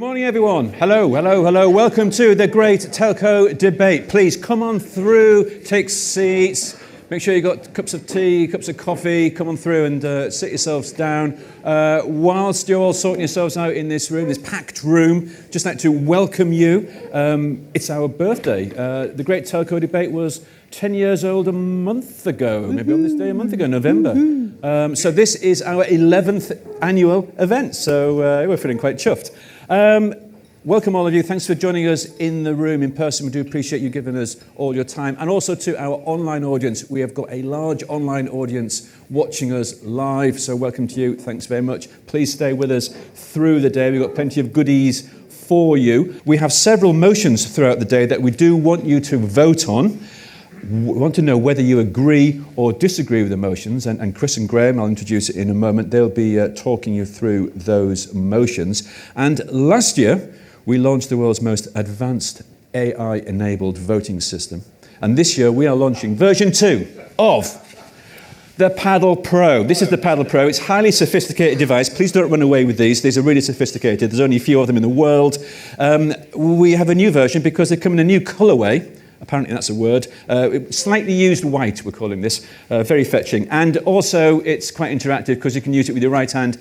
Good morning, everyone. Hello, hello, hello. Welcome to the Great Telco Debate. Please come on through, take seats. Make sure you've got cups of tea, cups of coffee. Come on through and sit yourselves down. Whilst you're all sorting yourselves out in this room, this packed room, just like to welcome you. It's our birthday. The Great Telco Debate was 10 years old a month ago, maybe on this day a month ago, November. So this is our 11th annual event, so we're feeling quite chuffed. Welcome all of you. Thanks for joining us in the room in person. We do appreciate you giving us all your time. And also to our online audience. We have got a large online audience watching us live, so welcome to you. Thanks very much. Please stay with us through the day. We've got plenty of goodies for you. We have several motions throughout the day that we do want you to vote on. We want to know whether you agree or disagree with the motions, and Chris and Graham, I'll introduce it in a moment, they'll be talking you through those motions. And last year, we launched the world's most advanced AI-enabled voting system. And this year, we are launching version 2 of the Paddle Pro. This is the Paddle Pro. It's a highly sophisticated device. Please don't run away with these. These are really sophisticated. There's only a few of them in the world. We have a new version because they come in a new colorway. Apparently that's a word. Slightly used white, we're calling this. Very fetching. And also, it's quite interactive because you can use it with your right hand,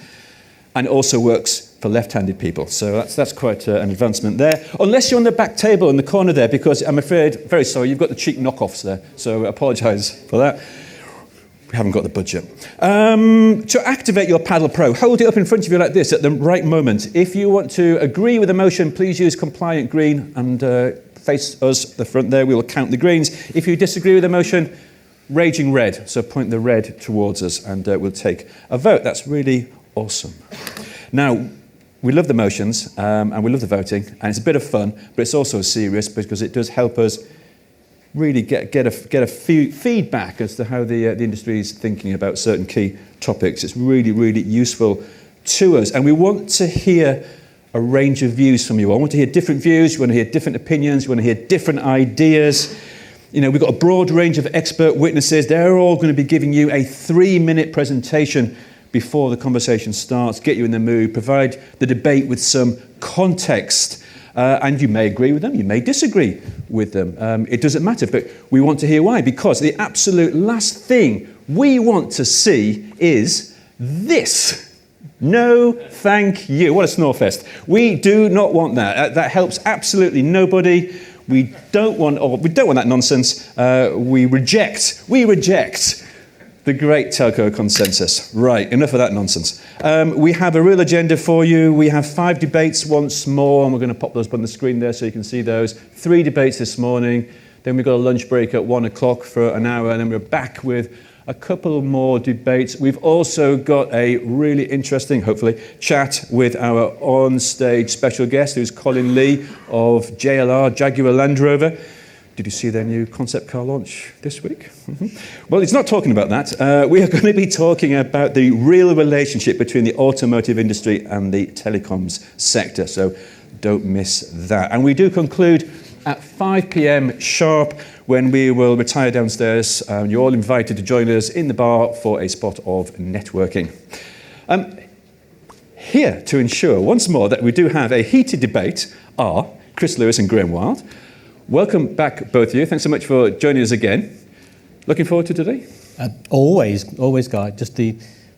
and it also works for left-handed people. So that's quite an advancement there. Unless you're on the back table in the corner there, because I'm afraid, very sorry, you've got the cheap knockoffs there. So I apologise for that. We haven't got the budget. To activate your Paddle Pro, hold it up in front of you like this at the right moment. If you want to agree with the motion, please use compliant green and face us, the front there. We will count the greens. If you disagree with the motion, raging red. So point the red towards us and we'll take a vote. That's really awesome. Now, we love the motions and we love the voting, and it's a bit of fun, but it's also serious because it does help us really get a feedback as to how the industry is thinking about certain key topics. It's really, really useful to us, and we want to hear a range of views from you. I want to hear different views, you want to hear different opinions, you want to hear different ideas. You know, we've got a broad range of expert witnesses. They're all going to be giving you a 3-minute presentation before the conversation starts, get you in the mood, provide the debate with some context. And you may agree with them, you may disagree with them. It doesn't matter, but we want to hear why. Because the absolute last thing we want to see is this. No, thank you. What a snorefest. We do not want that. That helps absolutely nobody. We don't want that nonsense. We reject the Great Telco Consensus. Right, enough of that nonsense. We have a real agenda for you. We have 5 debates once more, and we're going to pop those up on the screen there so you can see those. 3 debates this morning. Then we've got a lunch break at 1 o'clock for an hour, and then we're back with a couple more debates. We've also got a really interesting, hopefully, chat with our on-stage special guest, who's Colin Lee of JLR, Jaguar Land Rover. Did you see their new concept car launch this week? Well, he's not talking about that. We are going to be talking about the real relationship between the automotive industry and the telecoms sector, so don't miss that. And we do conclude at 5 p.m. sharp, when we will retire downstairs. You're all invited to join us in the bar for a spot of networking. Here to ensure once more that we do have a heated debate are Chris Lewis and Graham Wild. Welcome back, both of you. Thanks so much for joining us again. Looking forward to today? Always, Guy. Just the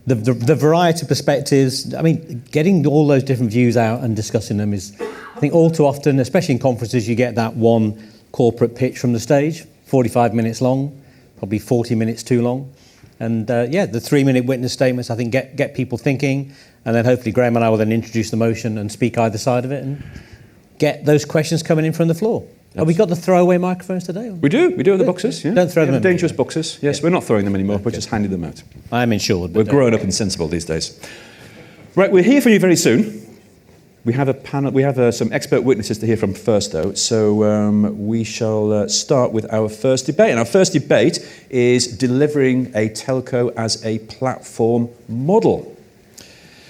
variety of perspectives. I mean, getting all those different views out and discussing them is, I think, all too often, especially in conferences, you get that one corporate pitch from the stage, 45 minutes long, probably 40 minutes too long. And the 3-minute witness statements, I think, get people thinking, and then hopefully Graham and I will then introduce the motion and speak either side of it and get those questions coming in from the floor. Have we got the throwaway microphones today? We do have the boxes. Yeah. Don't throw them in. Dangerous boxes. Yes, we're not throwing them anymore, we're just handing them out. I am insured. We're grown up and sensible these days. Right, we'll hear from you very soon. We have a panel. We have some expert witnesses to hear from first, though. So we shall start with our first debate. And our first debate is delivering a telco as a platform model.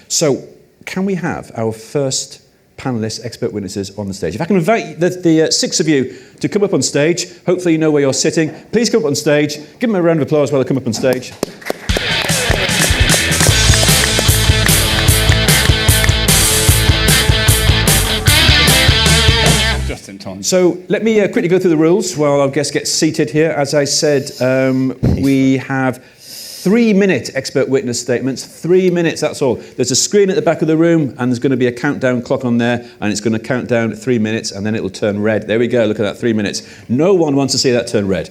So, can we have our first panelists, expert witnesses on the stage? If I can invite the 6 of you to come up on stage. Hopefully you know where you're sitting. Please come up on stage. Give them a round of applause while they come up on stage. So let me quickly go through the rules while our guest gets seated here. As I said, we have 3-minute expert witness statements. 3 minutes, that's all. There's a screen at the back of the room, and there's going to be a countdown clock on there, and it's going to count down 3 minutes, and then it will turn red. There we go, look at that, 3 minutes. No one wants to see that turn red.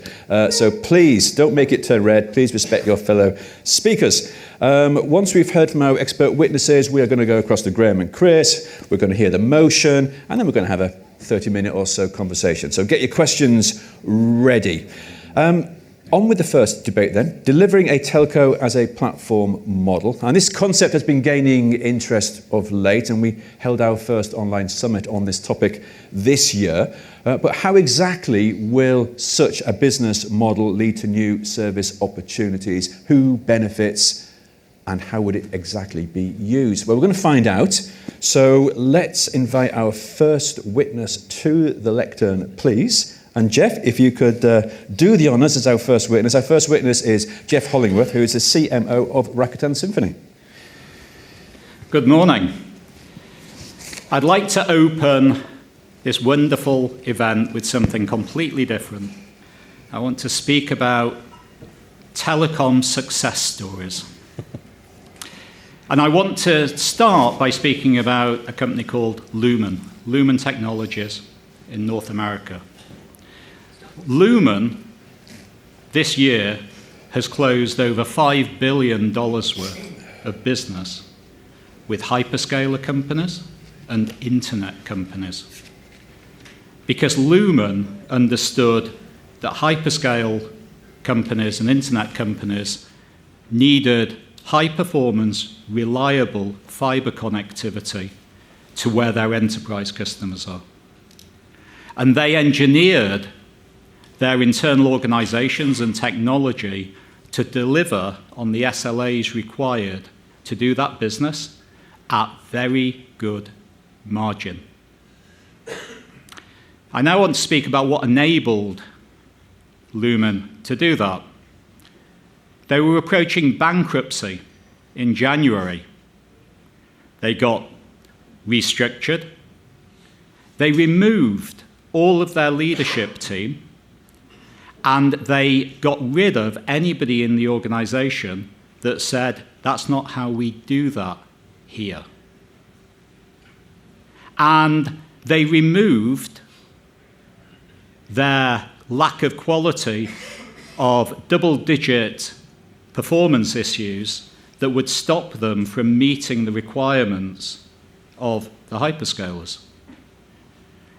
So please, don't make it turn red. Please respect your fellow speakers. Once we've heard from our expert witnesses, we are going to go across to Graham and Chris. We're going to hear the motion, and then we're going to have a 30-minute or so conversation. So get your questions ready. On with the first debate then, delivering a telco as a platform model. And this concept has been gaining interest of late, and we held our first online summit on this topic this year. But how exactly will such a business model lead to new service opportunities? Who benefits? And how would it exactly be used? Well, we're going to find out. So let's invite our first witness to the lectern, please. And Jeff, if you could do the honours as our first witness. Our first witness is Jeff Hollingworth, who is the CMO of Rakuten Symphony. Good morning. I'd like to open this wonderful event with something completely different. I want to speak about telecom success stories. And I want to start by speaking about a company called Lumen Technologies in North America. Lumen, this year, has closed over $5 billion worth of business with hyperscaler companies and internet companies. Because Lumen understood that hyperscale companies and internet companies needed high-performance, reliable fiber connectivity to where their enterprise customers are. And they engineered their internal organizations and technology to deliver on the SLAs required to do that business at very good margin. I now want to speak about what enabled Lumen to do that. They were approaching bankruptcy in January. They got restructured. They removed all of their leadership team, and they got rid of anybody in the organization that said, that's not how we do that here. And they removed their lack of quality of double-digit performance issues that would stop them from meeting the requirements of the hyperscalers.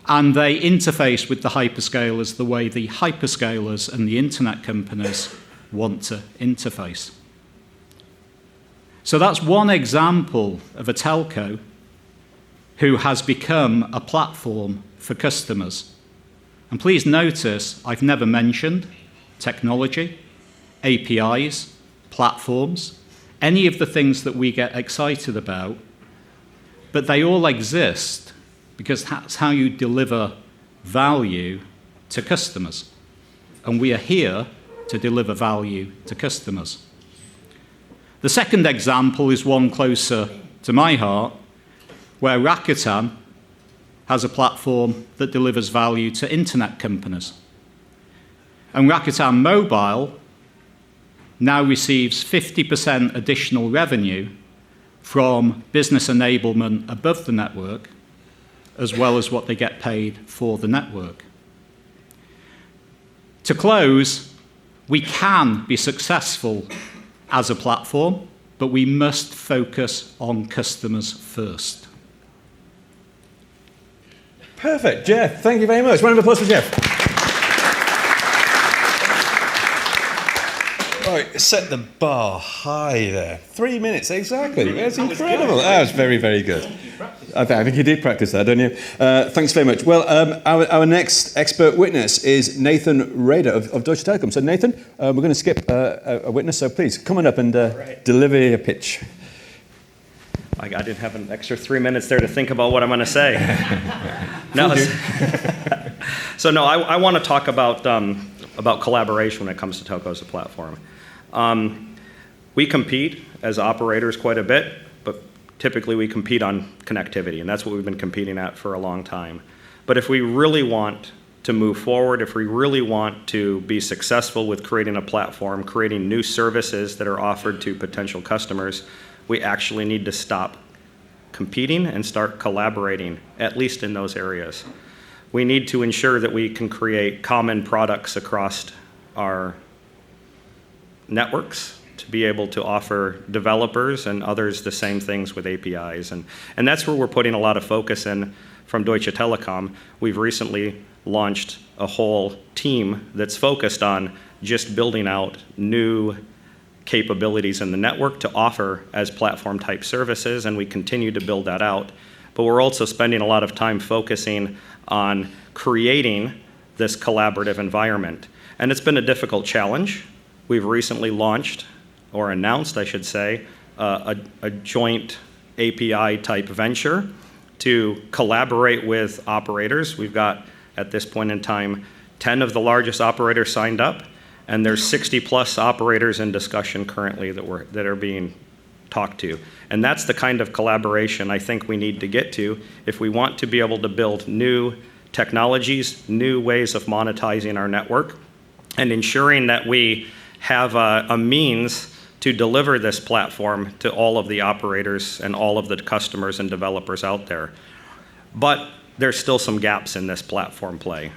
And they interface with the hyperscalers the way the hyperscalers and the internet companies want to interface. So that's one example of a telco who has become a platform for customers. And please notice, I've never mentioned technology, APIs, platforms, any of the things that we get excited about, but they all exist because that's how you deliver value to customers. And we are here to deliver value to customers. The second example is one closer to my heart, where Rakuten has a platform that delivers value to internet companies. And Rakuten Mobile now receives 50% additional revenue from business enablement above the network, as well as what they get paid for the network. To close, we can be successful as a platform, but we must focus on customers first. Perfect, Jeff. Thank you very much. Round of applause for Jeff. Right, set the bar high there. 3 minutes, exactly. That's incredible. That was very, very good. I think you did practice that, don't you? Thanks very much. Well, our next expert witness is Nathan Rader of Deutsche Telekom. So, Nathan, we're going to skip a witness, so please come on up and deliver your pitch. I didn't have an extra 3 minutes there to think about what I'm going to say. I want to talk about collaboration when it comes to telco as a platform. We compete as operators quite a bit, but typically we compete on connectivity, and that's what we've been competing at for a long time. But if we really want to move forward, if we really want to be successful with creating a platform, creating new services that are offered to potential customers, we actually need to stop competing and start collaborating, at least in those areas. We need to ensure that we can create common products across our networks to be able to offer developers and others the same things with APIs. And that's where we're putting a lot of focus in from Deutsche Telekom. We've recently launched a whole team that's focused on just building out new capabilities in the network to offer as platform type services, and we continue to build that out. But we're also spending a lot of time focusing on creating this collaborative environment. And it's been a difficult challenge. We've recently launched, or announced, I should say, a joint API type venture to collaborate with operators. We've got, at this point in time, 10 of the largest operators signed up, and there's 60 plus operators in discussion currently that are being talked to. And that's the kind of collaboration I think we need to get to if we want to be able to build new technologies, new ways of monetizing our network, and ensuring that we have a means to deliver this platform to all of the operators and all of the customers and developers out there. But there's still some gaps in this platform play.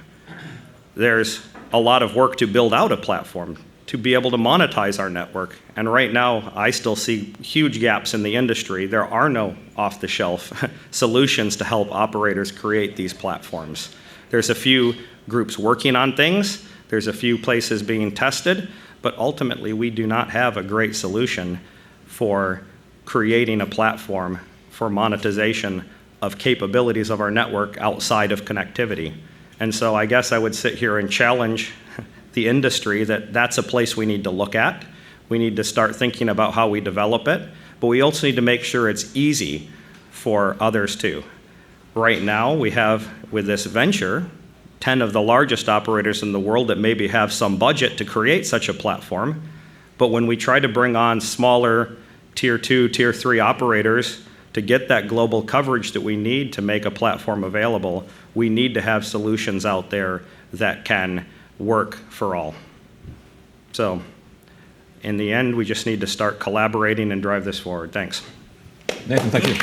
There's a lot of work to build out a platform to be able to monetize our network. And right now, I still see huge gaps in the industry. There are no off-the-shelf solutions to help operators create these platforms. There's a few groups working on things. There's a few places being tested. But ultimately, we do not have a great solution for creating a platform for monetization of capabilities of our network outside of connectivity. And so I guess I would sit here and challenge the industry that that's a place we need to look at. We need to start thinking about how we develop it, but we also need to make sure it's easy for others too. Right now, we have, with this venture, 10 of the largest operators in the world that maybe have some budget to create such a platform. But when we try to bring on smaller tier 2, tier 3 operators to get that global coverage that we need to make a platform available, we need to have solutions out there that can work for all. So in the end, we just need to start collaborating and drive this forward. Thanks. Nathan, thank you.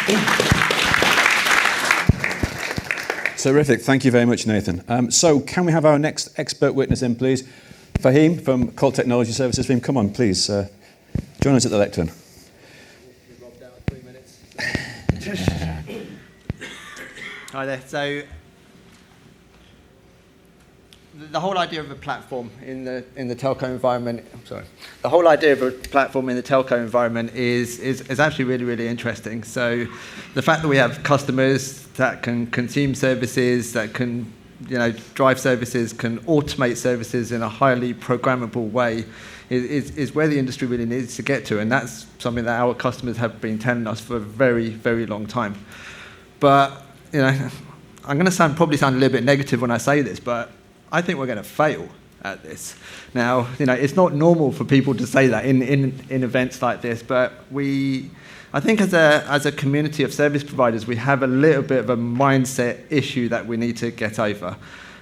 Terrific. Thank you very much, Nathan. So can we have our next expert witness in, please? Fahim from Colt Technology Services. Fahim, come on, please. Join us at the lectern. Hi there. So the whole idea of a platform in the telco environment. The whole idea of a platform in the telco environment is actually really, really interesting. So the fact that we have customers that can consume services, that can drive services, can automate services in a highly programmable way is where the industry really needs to get to, and that's something that our customers have been telling us for a very, very long time. But I'm going to probably sound a little bit negative when I say this, but I think we're going to fail at this. Now, it's not normal for people to say that in events like this, but I think as a community of service providers, we have a little bit of a mindset issue that we need to get over,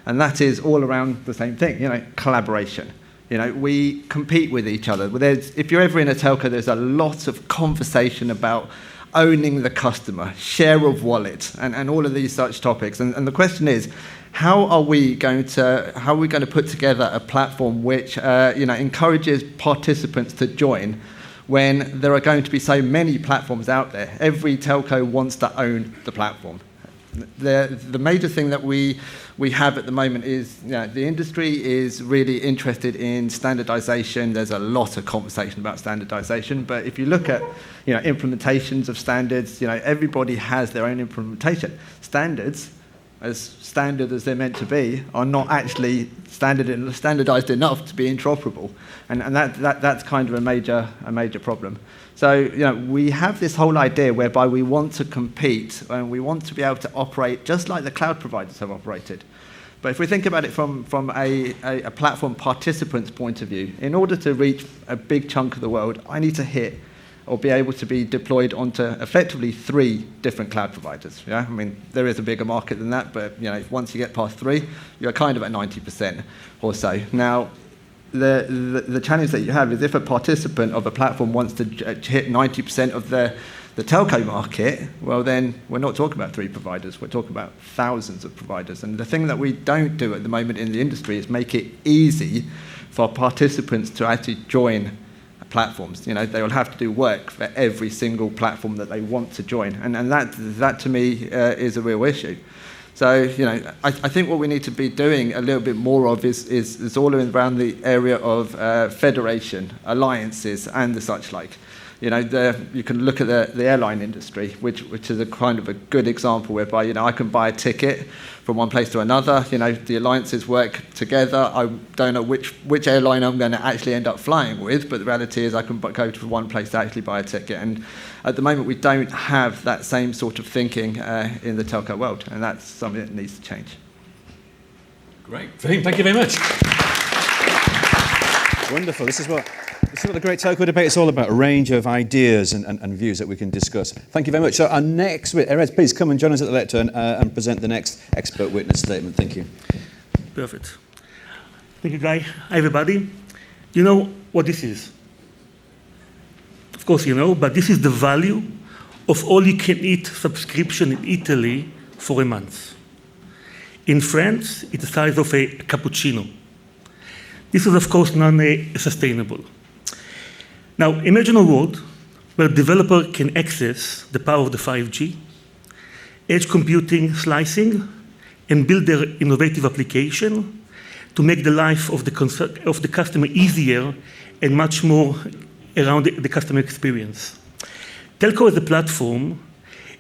and that is all around the same thing, collaboration. We compete with each other. If you're ever in a telco, there's a lot of conversation about owning the customer, share of wallet, and all of these such topics. And the question is, how are we going to put together a platform which encourages participants to join when there are going to be so many platforms out there? Every telco wants to own the platform. The major thing that we have at the moment is the industry is really interested in standardization. There's a lot of conversation about standardization, but if you look at implementations of standards, everybody has their own implementation. Standards, as standard as they're meant to be, are not actually standardized enough to be interoperable, and that's kind of a major problem. So we have this whole idea whereby we want to compete and we want to be able to operate just like the cloud providers have operated. But if we think about it from a platform participant's point of view, in order to reach a big chunk of the world, I need to hit or be able to be deployed onto effectively 3 different cloud providers. Yeah, I mean, there is a bigger market than that, but once you get past 3, you're kind of at 90% or so. Now, the challenge that you have is if a participant of a platform wants to hit 90% of the telco market, well, then we're not talking about 3 providers. We're talking about thousands of providers. And the thing that we don't do at the moment in the industry is make it easy for participants to actually join platforms. They will have to do work for every single platform that they want to join. And that to me is a real issue. So, I think what we need to be doing a little bit more of is all around the area of federation, alliances, and the such like. You can look at the airline industry, which is a kind of a good example whereby, I can buy a ticket from one place to another. The alliances work together. I don't know which airline I'm going to actually end up flying with, but the reality is I can go to one place to actually buy a ticket. And at the moment, we don't have that same sort of thinking in the telco world, and that's something that needs to change. Great. Fahim, thank you very much. Wonderful. This is what the Great Telco Debate is all about, a range of ideas and views that we can discuss. Thank you very much. So our next, Erez, please come and join us at the lectern and present the next expert witness statement. Thank you. Perfect. Thank you, Guy. Hi, everybody. You know what this is? Of course you know, but this is the value of all-you-can-eat subscription in Italy for a month. In France, it's the size of a cappuccino. This is, of course, non-sustainable. Now, imagine a world where a developer can access the power of the 5G, edge computing, slicing, and build their innovative application to make the life of the customer easier and much more around the customer experience. Telco as a platform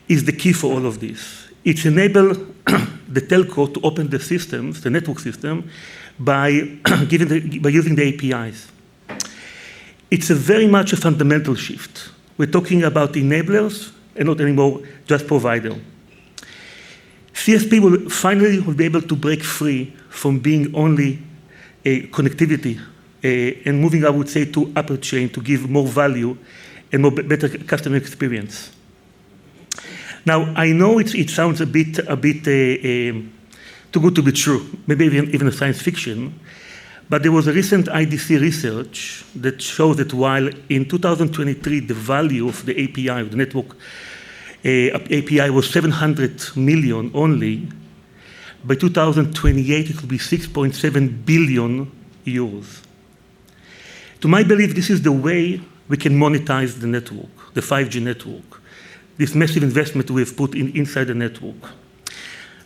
is the key for all of this. It enables the telco to open the systems, the network system, by using the APIs. It's very much a fundamental shift. We're talking about enablers and not anymore just provider. CSP will finally be able to break free from being only a connectivity and moving, I would say, to upper chain to give more value and better customer experience. Now, I know it sounds a bit too good to be true, maybe even a science fiction, but there was a recent IDC research that shows that while in 2023 the value of the API, of the network API was 700 million only, by 2028 it will be 6.7 billion euros. To my belief, this is the way we can monetize the network, the 5G network, this massive investment we have put inside the network.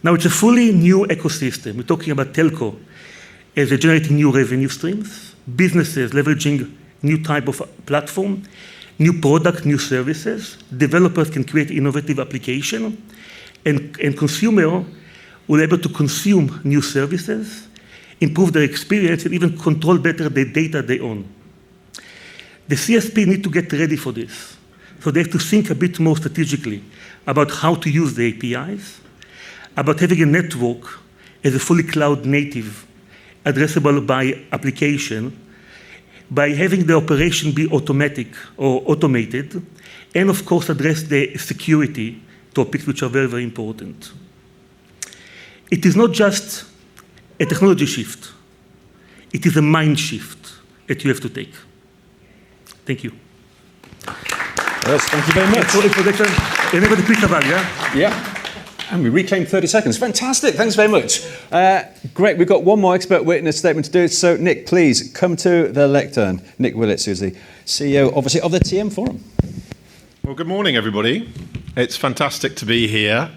Now, it's a fully new ecosystem. We're talking about telco as they're generating new revenue streams, businesses leveraging new type of platform, new product, new services. Developers can create innovative application, and consumer will be able to consume new services, improve their experience, and even control better the data they own. The CSP need to get ready for this. So they have to think a bit more strategically about how to use the APIs, about having a network as a fully cloud native, addressable by application, by having the operation be automatic or automated, and of course address the security topics which are very, very important. It is not just a technology shift. It is a mind shift that you have to take. Thank you. Yes, thank you very much. Anybody please about, Yeah. And we reclaimed 30 seconds. Fantastic. Thanks very much. Great. We've got one more expert witness statement to do. So, Nick, please come to the lectern. Nick Willits, who's the CEO, obviously, of the TM Forum. Well, good morning, everybody. It's fantastic to be here.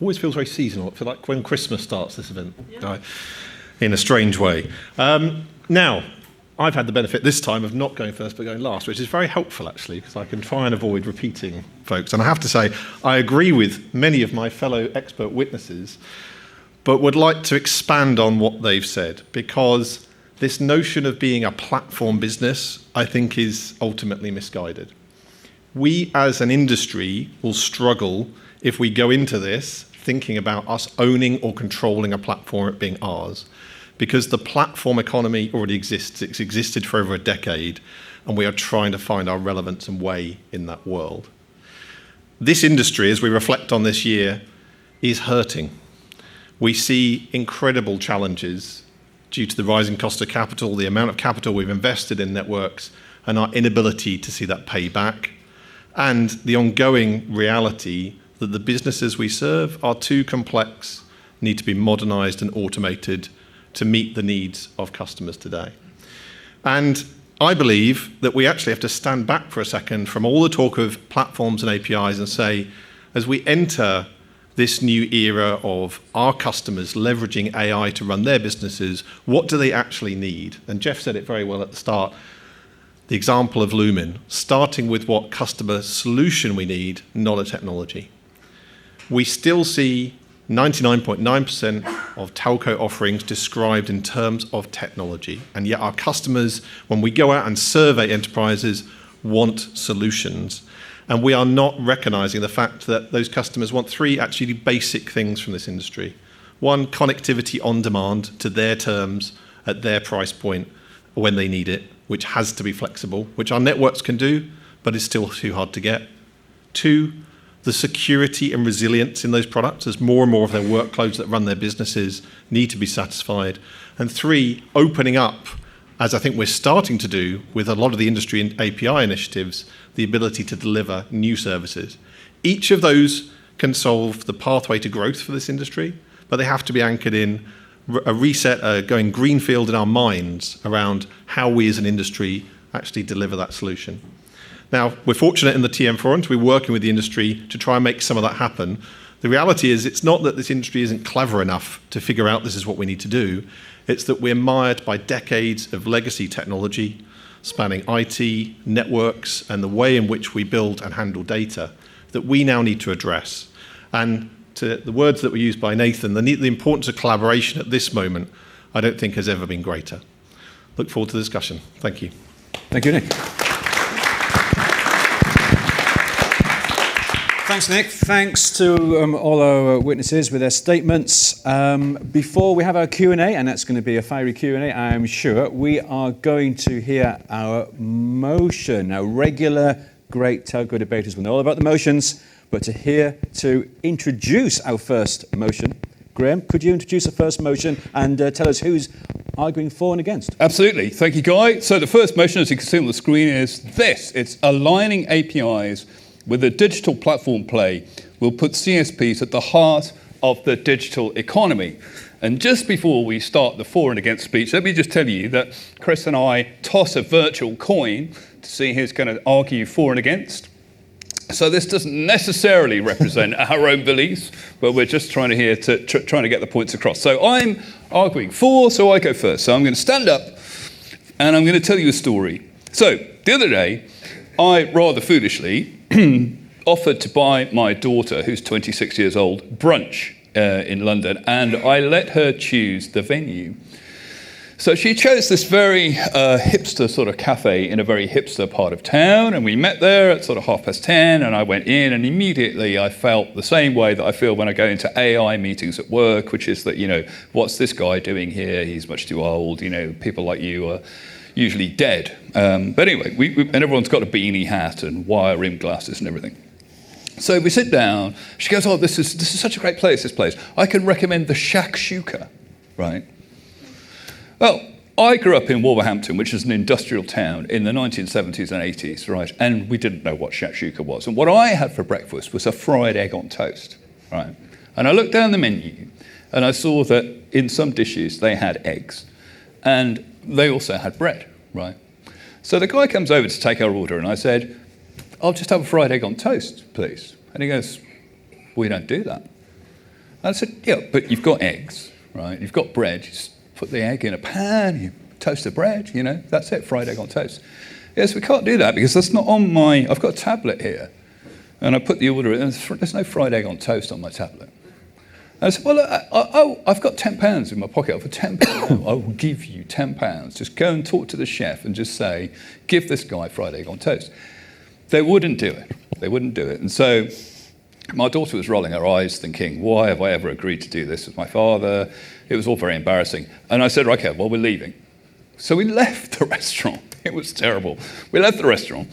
Always feels very seasonal. I feel like when Christmas starts, this event, in a strange way. Now, I've had the benefit this time of not going first but going last, which is very helpful, actually, because I can try and avoid repeating folks. And I have to say, I agree with many of my fellow expert witnesses, but would like to expand on what they've said, because this notion of being a platform business, I think, is ultimately misguided. We, as an industry, will struggle if we go into this thinking about us owning or controlling a platform, it being ours, because the platform economy already exists. It's existed for over a decade, and we are trying to find our relevance and way in that world. This industry, as we reflect on this year, is hurting. We see incredible challenges due to the rising cost of capital, the amount of capital we've invested in networks, and our inability to see that pay back, and the ongoing reality that the businesses we serve are too complex, need to be modernized and automated to meet the needs of customers today. And I believe that we actually have to stand back for a second from all the talk of platforms and APIs and say, as we enter this new era of our customers leveraging AI to run their businesses, what do they actually need? And Jeff said it very well at the start, the example of Lumen, starting with what customer solution we need, not a technology. We still see 99.9% of telco offerings described in terms of technology, and yet our customers, when we go out and survey enterprises, want solutions. And we are not recognizing the fact that those customers want three actually basic things from this industry. One, connectivity on demand to their terms at their price point when they need it, which has to be flexible, which our networks can do, but is still too hard to get. Two, the security and resilience in those products as more and more of their workloads that run their businesses need to be satisfied. And three, opening up, as I think we're starting to do with a lot of the industry and API initiatives, the ability to deliver new services. Each of those can solve the pathway to growth for this industry, but they have to be anchored in a reset, going greenfield in our minds around how we as an industry actually deliver that solution. Now, we're fortunate in the TM Forum to be working with the industry to try and make some of that happen. The reality is it's not that this industry isn't clever enough to figure out this is what we need to do. It's that we're mired by decades of legacy technology, spanning IT, networks, and the way in which we build and handle data that we now need to address. And to the words that were used by Nathan, the importance of collaboration at this moment, I don't think has ever been greater. Look forward to the discussion. Thank you. Thank you, Nick. Thanks, Nick. Thanks to all our witnesses with their statements. Before we have our Q&A, and that's going to be a fiery Q&A, I'm sure, we are going to hear our motion. Now, regular great telco debaters will know all about the motions, but to introduce our first motion, Graham, could you introduce the first motion and tell us who's arguing for and against? Absolutely. Thank you, Guy. So the first motion, as you can see on the screen, is this. It's aligning APIs with a digital platform play will put CSPs at the heart of the digital economy. And just before we start the for and against speech, let me just tell you that Chris and I toss a virtual coin to see who's going to argue for and against. So this doesn't necessarily represent our own beliefs, but we're just trying to trying to get the points across. So I'm arguing for, so I go first. So I'm going to stand up and I'm going to tell you a story. So the other day, I rather foolishly offered to buy my daughter, who's 26 years old, brunch in London, and I let her choose the venue. So she chose this very hipster sort of cafe in a very hipster part of town, and we met there at sort of 10:30, and I went in, and immediately I felt the same way that I feel when I go into AI meetings at work, which is that, what's this guy doing here? He's much too old. People like you are usually dead. But anyway, and everyone's got a beanie hat and wire rimmed glasses and everything. So we sit down. She goes, "Oh, this is such a great place, this place. I can recommend the Shakshuka," right? Well, I grew up in Wolverhampton, which is an industrial town in the 1970s and 80s, right? And we didn't know what Shakshuka was. And what I had for breakfast was a fried egg on toast, right? And I looked down the menu and I saw that in some dishes they had eggs and they also had bread, right? So the guy comes over to take our order and I said, "I'll just have a fried egg on toast, please." And he goes, "We don't do that." And I said, "Yeah, but you've got eggs, right? You've got bread. You just put the egg in a pan, you toast the bread, that's it, fried egg on toast." Yes, we can't do that because that's not on I've got a tablet here. And I put the order in, and there's no fried egg on toast on my tablet. And I said, "Well, I've got £10 in my pocket. For £10, I will give you £10. Just go and talk to the chef and just say, give this guy fried egg on toast." They wouldn't do it. And so My daughter was rolling her eyes thinking, why have I ever agreed to do this with my father? It was all very embarrassing. And I said, okay, well, we're leaving. So we left the restaurant. It was terrible. We left the restaurant.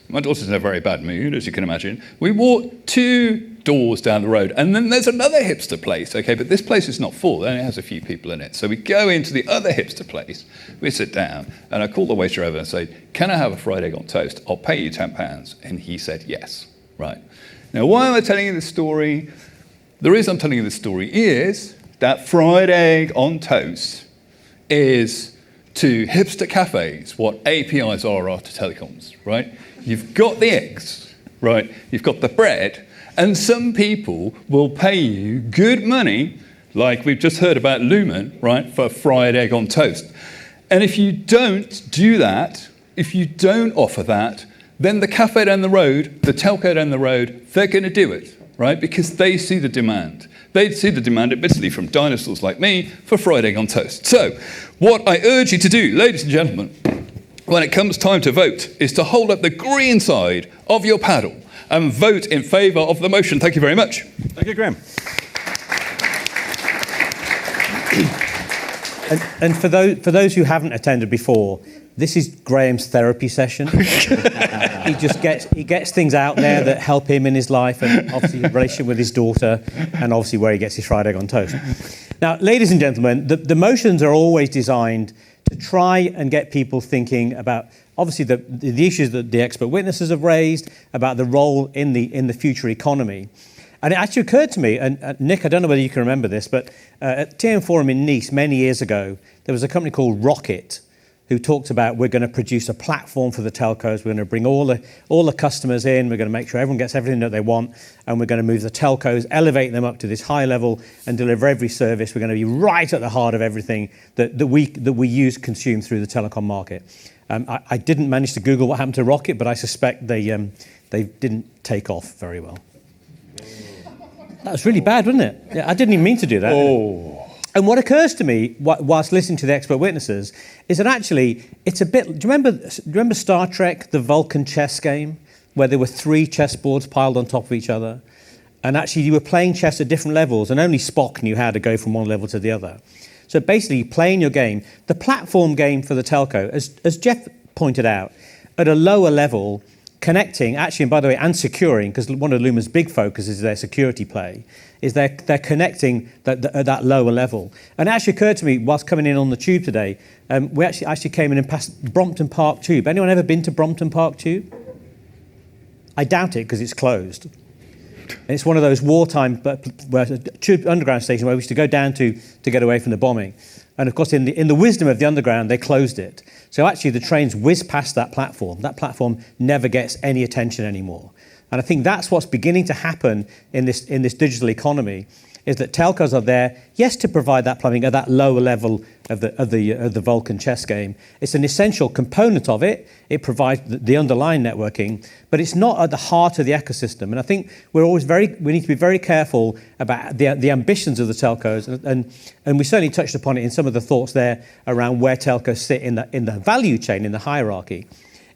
My daughter's in a very bad mood, as you can imagine. We walked 2 doors down the road, and then there's another hipster place, okay, but this place is not full, it only has a few people in it. So we go into the other hipster place, we sit down, and I call the waiter over and say, can I have a fried egg on toast? I'll pay you £10. And he said yes, right. Now, why am I telling you this story? The reason I'm telling you this story is that fried egg on toast is to hipster cafes what APIs are to telecoms, right? You've got the eggs, right? You've got the bread, and some people will pay you good money, like we've just heard about Lumen, right, for fried egg on toast. And if you don't do that, if you don't offer that, then the cafe down the road, the telco down the road, they're going to do it, right? Because they see the demand. They see the demand, admittedly, from dinosaurs like me for fried egg on toast. So, what I urge you to do, ladies and gentlemen, when it comes time to vote, is to hold up the green side of your paddle and vote in favour of the motion. Thank you very much. Thank you, Graham. And for those who haven't attended before, this is Graham's therapy session. he gets things out there that help him in his life, and obviously his relationship with his daughter, and obviously where he gets his fried egg on toast. Now, ladies and gentlemen, the motions are always designed to try and get people thinking about, obviously, the issues that the expert witnesses have raised, about the role in the future economy. And it actually occurred to me, and Nick, I don't know whether you can remember this, but at TM Forum in Nice many years ago, there was a company called Rocket who talked about, we're going to produce a platform for the telcos, we're going to bring all the customers in, we're going to make sure everyone gets everything that they want, and we're going to move the telcos, elevate them up to this high level and deliver every service. We're going to be right at the heart of everything that we consume through the telecom market. I didn't manage to Google what happened to Rocket, but I suspect they didn't take off very well. That was really bad, wasn't it? Yeah, I didn't even mean to do that. Oh. And what occurs to me whilst listening to the expert witnesses is that actually it's a bit. Do you remember Star Trek, the Vulcan chess game, where there were 3 chessboards piled on top of each other, and actually you were playing chess at different levels, and only Spock knew how to go from one level to the other. So basically, playing your game, the platform game for the telco, as Jeff pointed out, at a lower level. Connecting, actually, and by the way, and securing, because one of Lumen's big focus is their security play, is they're connecting at that lower level. And it actually occurred to me, whilst coming in on the tube today, we actually came in and passed Brompton Park Tube. Anyone ever been to Brompton Park Tube? I doubt it, because it's closed. And it's one of those wartime tube underground stations where we used to go down to get away from the bombing. And of course, in the wisdom of the underground, they closed it. So actually, the trains whiz past that platform. That platform never gets any attention anymore. And I think that's what's beginning to happen in this digital economy, is that telcos are there, yes, to provide that plumbing at that lower level of the Vulcan chess game. It's an essential component of it. It provides the underlying networking, but it's not at the heart of the ecosystem. And I think we need to be very careful about the ambitions of the telcos, and we certainly touched upon it in some of the thoughts there around where telcos sit in the value chain, in the hierarchy.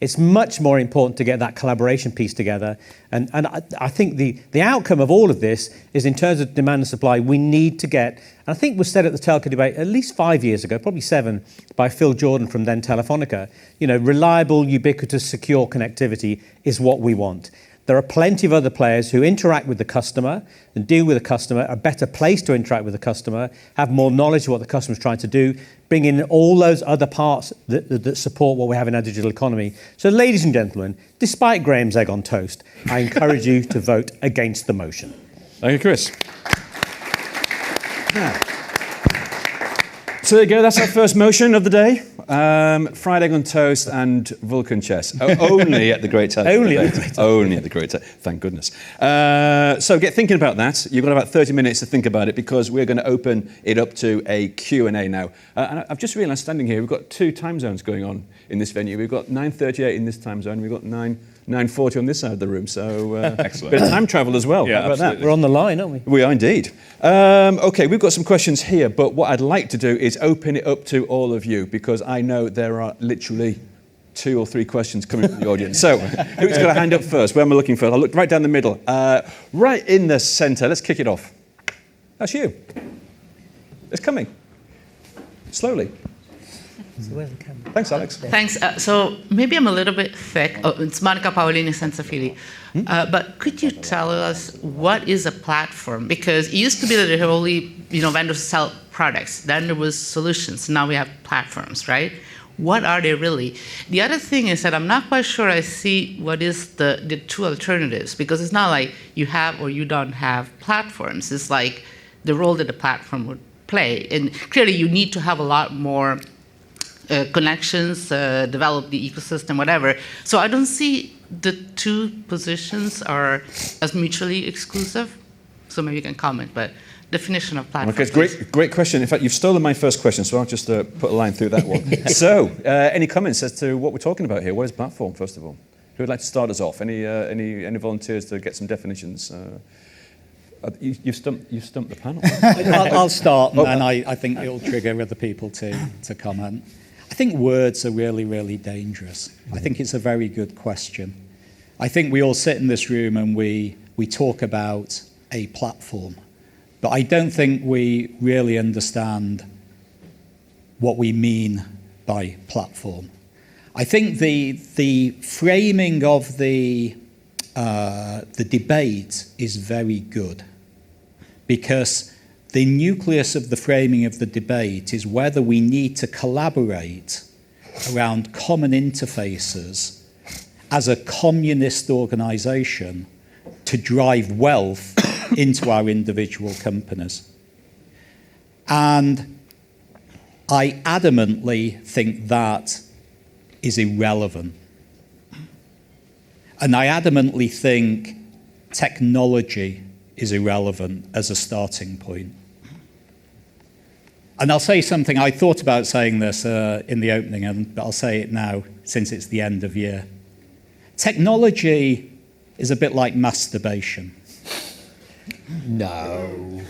It's much more important to get that collaboration piece together. And I think the outcome of all of this is, in terms of demand and supply, we need to get, and I think was said at the telco debate at least 5 years ago, probably 7, by Phil Jordan from then Telefonica, reliable, ubiquitous, secure connectivity is what we want. There are plenty of other players who interact with the customer and deal with the customer, are better placed to interact with the customer, have more knowledge of what the customer's trying to do, bring in all those other parts that support what we have in our digital economy. So, ladies and gentlemen, despite Graham's egg on toast, I encourage you to vote against the motion. Thank you, Chris. So there you go, that's our first motion of the day. Fried egg on toast and Vulcan chess. Only at the Great Telco. Only at the Great Telco. Thank goodness. So get thinking about that. You've got about 30 minutes to think about it, because we're going to open it up to a Q&A now. And I've just realised, standing here, we've got 2 time zones going on in this venue. We've got 9:38 in this time zone. We've got 9:40 on this side of the room. So excellent. Bit of time travel as well. Yeah, how about that? We're on the line, aren't we? We are indeed. OK, we've got some questions here, but what I'd like to do is open it up to all of you, because I know there are literally 2 or 3 questions coming from the audience. So, who's got a hand up first? Where am I looking first? I'll look right down the middle. Right in the centre. Let's kick it off. That's you. It's coming. Slowly. Thanks, Alex. Thanks. So maybe I'm a little bit thick. Oh, it's Monica Paolini, Senza Fili. But could you tell us what is a platform? Because it used to be that there were only vendors sell products. Then there was solutions. Now we have platforms, right? What are they really? The other thing is that I'm not quite sure I see what is the two alternatives, because it's not like you have or you don't have platforms. It's like the role that the platform would play. And clearly you need to have a lot more connections, develop the ecosystem, whatever. So I don't see the two positions are as mutually exclusive. So maybe you can comment, but definition of platform. Okay, great question. In fact, you've stolen my first question, so I'll just put a line through that one. So, any comments as to what we're talking about here? What is platform, first of all? Who would like to start us off? Any volunteers to get some definitions? You've stumped the panel. I'll start, and then I think it'll trigger other people to comment. I think words are really, really dangerous. I think it's a very good question. I think we all sit in this room and we talk about a platform, but I don't think we really understand what we mean by platform. I think the framing of the debate is very good, because the nucleus of the framing of the debate is whether we need to collaborate around common interfaces as a communist organization to drive wealth into our individual companies. And I adamantly think that is irrelevant. And I adamantly think technology is irrelevant as a starting point. And I'll say something, I thought about saying this in the opening, but I'll say it now since it's the end of year. Technology is a bit like masturbation. No.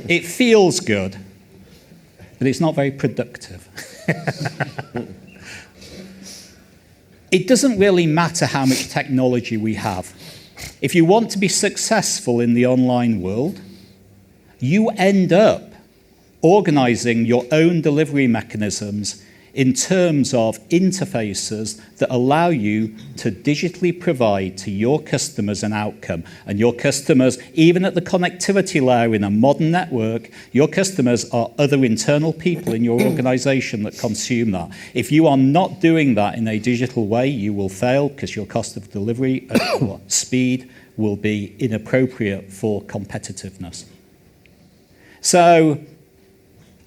It feels good, but it's not very productive. It doesn't really matter how much technology we have. If you want to be successful in the online world, you end up organizing your own delivery mechanisms in terms of interfaces that allow you to digitally provide to your customers an outcome. And your customers, even at the connectivity layer in a modern network, your customers are other internal people in your organization that consume that. If you are not doing that in a digital way, you will fail, because your cost of delivery at speed will be inappropriate for competitiveness. So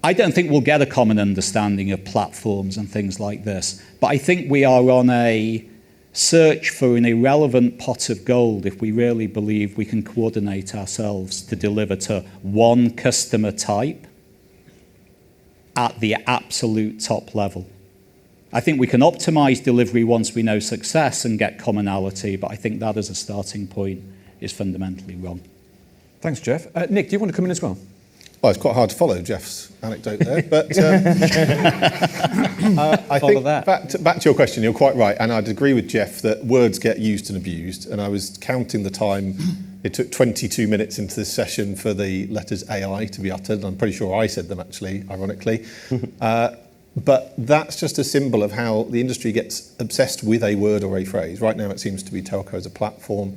I don't think we'll get a common understanding of platforms and things like this, but I think we are on a search for an irrelevant pot of gold if we really believe we can coordinate ourselves to deliver to one customer type at the absolute top level. I think we can optimize delivery once we know success and get commonality, but I think that as a starting point is fundamentally wrong. Thanks, Jeff. Nick, do you want to come in as well? Well, it's quite hard to follow Jeff's anecdote there, but I think back to your question, you're quite right, and I'd agree with Jeff that words get used and abused, and I was counting the time. It took 22 minutes into this session for the letters AI to be uttered. I'm pretty sure I said them, actually, ironically. But that's just a symbol of how the industry gets obsessed with a word or a phrase. Right now it seems to be telco as a platform.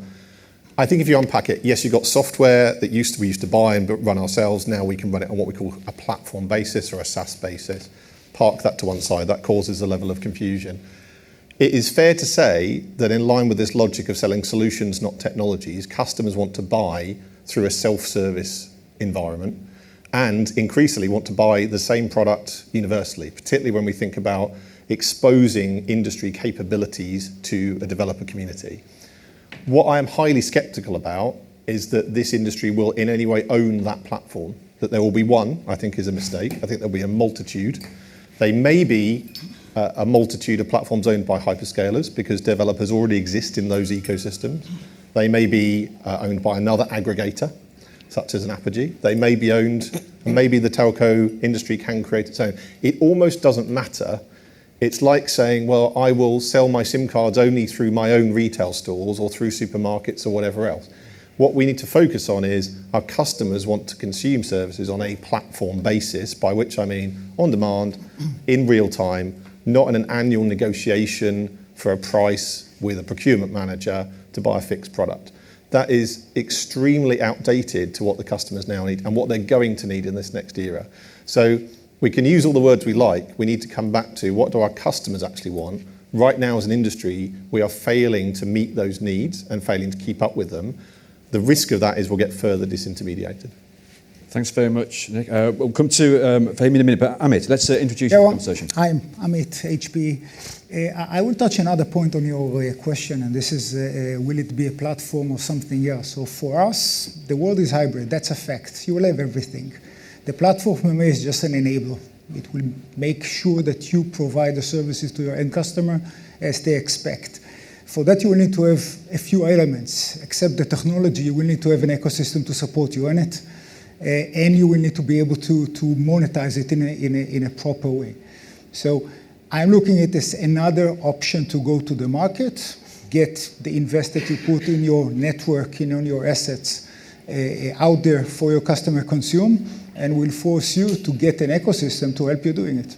I think if you unpack it, yes, you've got software that we used to buy and run ourselves. Now we can run it on what we call a platform basis or a SaaS basis. Park that to one side. That causes a level of confusion. It is fair to say that in line with this logic of selling solutions, not technologies, customers want to buy through a self-service environment and increasingly want to buy the same product universally, particularly when we think about exposing industry capabilities to a developer community. What I am highly skeptical about is that this industry will in any way own that platform. That there will be one, I think, is a mistake. I think there'll be a multitude. They may be a multitude of platforms owned by hyperscalers because developers already exist in those ecosystems. They may be owned by another aggregator, such as an Apogee. They may be owned, and maybe the telco industry can create its own. It almost doesn't matter It's like saying, well, I will sell my SIM cards only through my own retail stores or through supermarkets or whatever else. What we need to focus on is our customers want to consume services on a platform basis, by which I mean on demand, in real time, not in an annual negotiation for a price with a procurement manager to buy a fixed product. That is extremely outdated to what the customers now need and what they're going to need in this next era. So we can use all the words we like. We need to come back to what do our customers actually want. Right now as an industry, we are failing to meet those needs and failing to keep up with them. The risk of that is we'll get further disintermediated. Thanks very much, Nick. We'll come to Fahim in a minute, but Amit, let's introduce you to the conversation. I'm Amit, HP. I will touch another point on your question, and this is, will it be a platform or something else? So for us, the world is hybrid. That's a fact. You will have everything. The platform for me is just an enabler. It will make sure that you provide the services to your end customer as they expect. For that, you will need to have a few elements. Except the technology, you will need to have an ecosystem to support you on it. And you will need to be able to monetize it in a proper way. So I'm looking at this another option to go to the market, get the invest that you put in your network, on your assets out there for your customer consume, and will force you to get an ecosystem to help you doing it.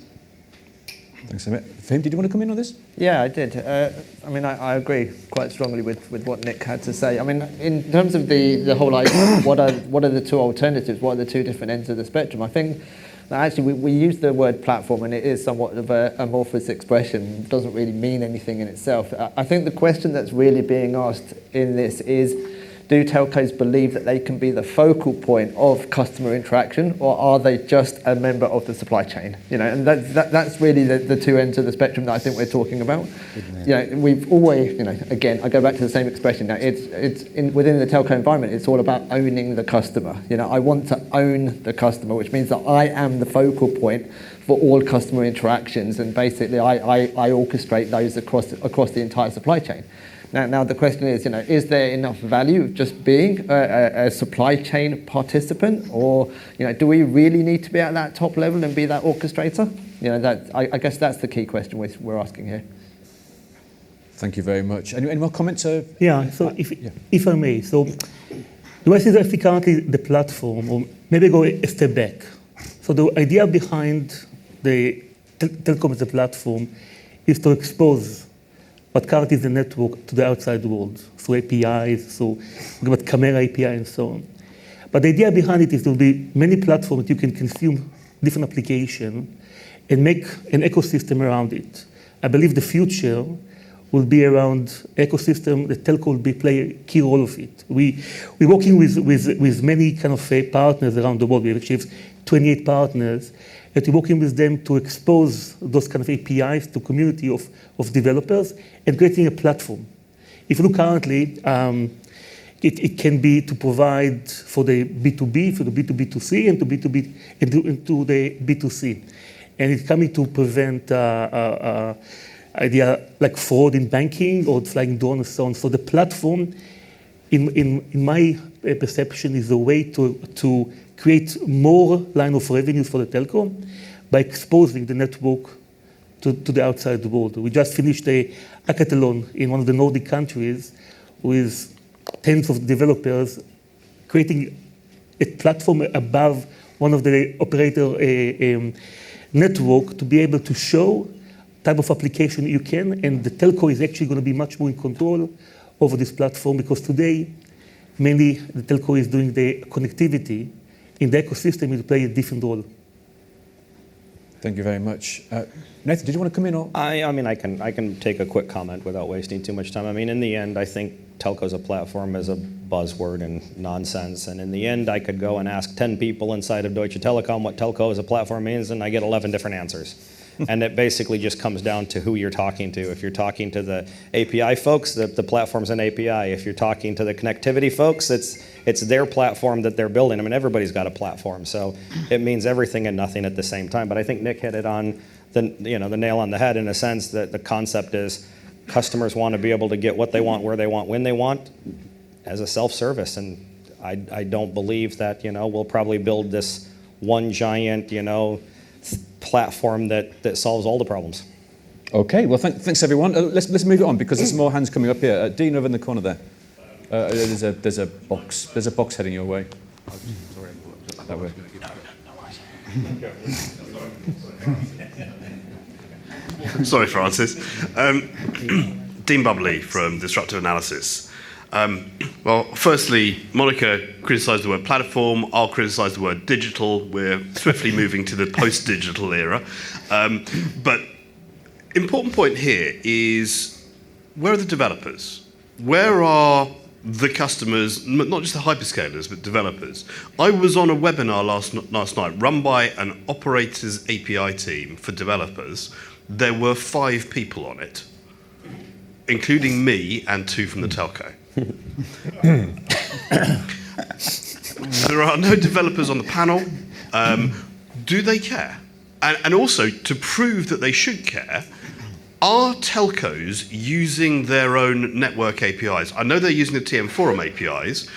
Thanks, Amit. Fahim, did you want to come in on this? Yeah, I did. I agree quite strongly with what Nick had to say. I mean, in terms of the whole idea, what are the two alternatives? What are the two different ends of the spectrum? I think that actually we use the word platform, and it is somewhat of an amorphous expression. It doesn't really mean anything in itself. I think the question that's really being asked in this is, do telcos believe that they can be the focal point of customer interaction, or are they just a member of the supply chain? And that's really the two ends of the spectrum that I think we're talking about. We've always, again, I go back to the same expression. Now, it's within the telco environment, it's all about owning the customer. I want to own the customer, which means that I am the focal point for all customer interactions, and basically I orchestrate those across the entire supply chain. Now the question is there enough value of just being a supply chain participant, or do we really need to be at that top level and be that orchestrator? I guess that's the key question we're asking here. Thank you very much. Any more comments? Yeah. So if I may, so the way is currently the platform, or maybe go a step back. So the idea behind the telecom as a platform is to expose what currently is the network to the outside world, through APIs, so about camera API and so on. But the idea behind it is there will be many platforms that you can consume different applications and make an ecosystem around it. I believe the future will be around ecosystem. The telco will play a key role of it. We're working with many kind of partners around the world. We have achieved 28 partners, and we're working with them to expose those kind of APIs to community of developers and creating a platform. If you look currently, it can be to provide for the B2B, for the B2B2C, and to B2B and to the B2C. And it's coming to prevent idea like fraud in banking or flying drone and so on. So the platform, in my perception, is a way to create more line of revenues for the telco by exposing the network to the outside world. We just finished a hackathon in one of the Nordic countries with tens of developers creating a platform above one of the operator network to be able to show type of application you can, and the telco is actually going to be much more in control over this platform, because today mainly the telco is doing the connectivity. In the ecosystem, it will play a different role. Thank you very much. Nathan, did you want to come in? Or? I can take a quick comment without wasting too much time. In the end, I think telco as a platform is a buzzword and nonsense. And in the end, I could go and ask 10 people inside of Deutsche Telekom what telco as a platform means, and I get 11 different answers. And it basically just comes down to who you're talking to. If you're talking to the API folks, the platform's an API. If you're talking to the connectivity folks, it's their platform that they're building. Everybody's got a platform, so it means everything and nothing at the same time. But I think Nick hit it on the nail on the head, in a sense that the concept is customers want to be able to get what they want, where they want, when they want, as a self-service. And I don't believe that we'll probably build this one giant platform that solves all the problems. Okay, well, thanks everyone. Let's move it on because there's more hands coming up here. Dean, over in the corner there. There's a box heading your way. Sorry, that way. Sorry, Francis. Dean Bubley from Disruptive Analysis. Well, firstly, Monica criticised the word platform. I'll criticise the word digital. We're swiftly moving to the post-digital era. But important point here is, where are the developers? Where are the customers, not just the hyperscalers, but developers? I was on a webinar last night run by an operators API team for developers. There were 5 people on it, including me and 2 from the telco. There are no developers on the panel. Do they care? And also, to prove that they should care, are telcos using their own network APIs? I know they're using the TM Forum APIs,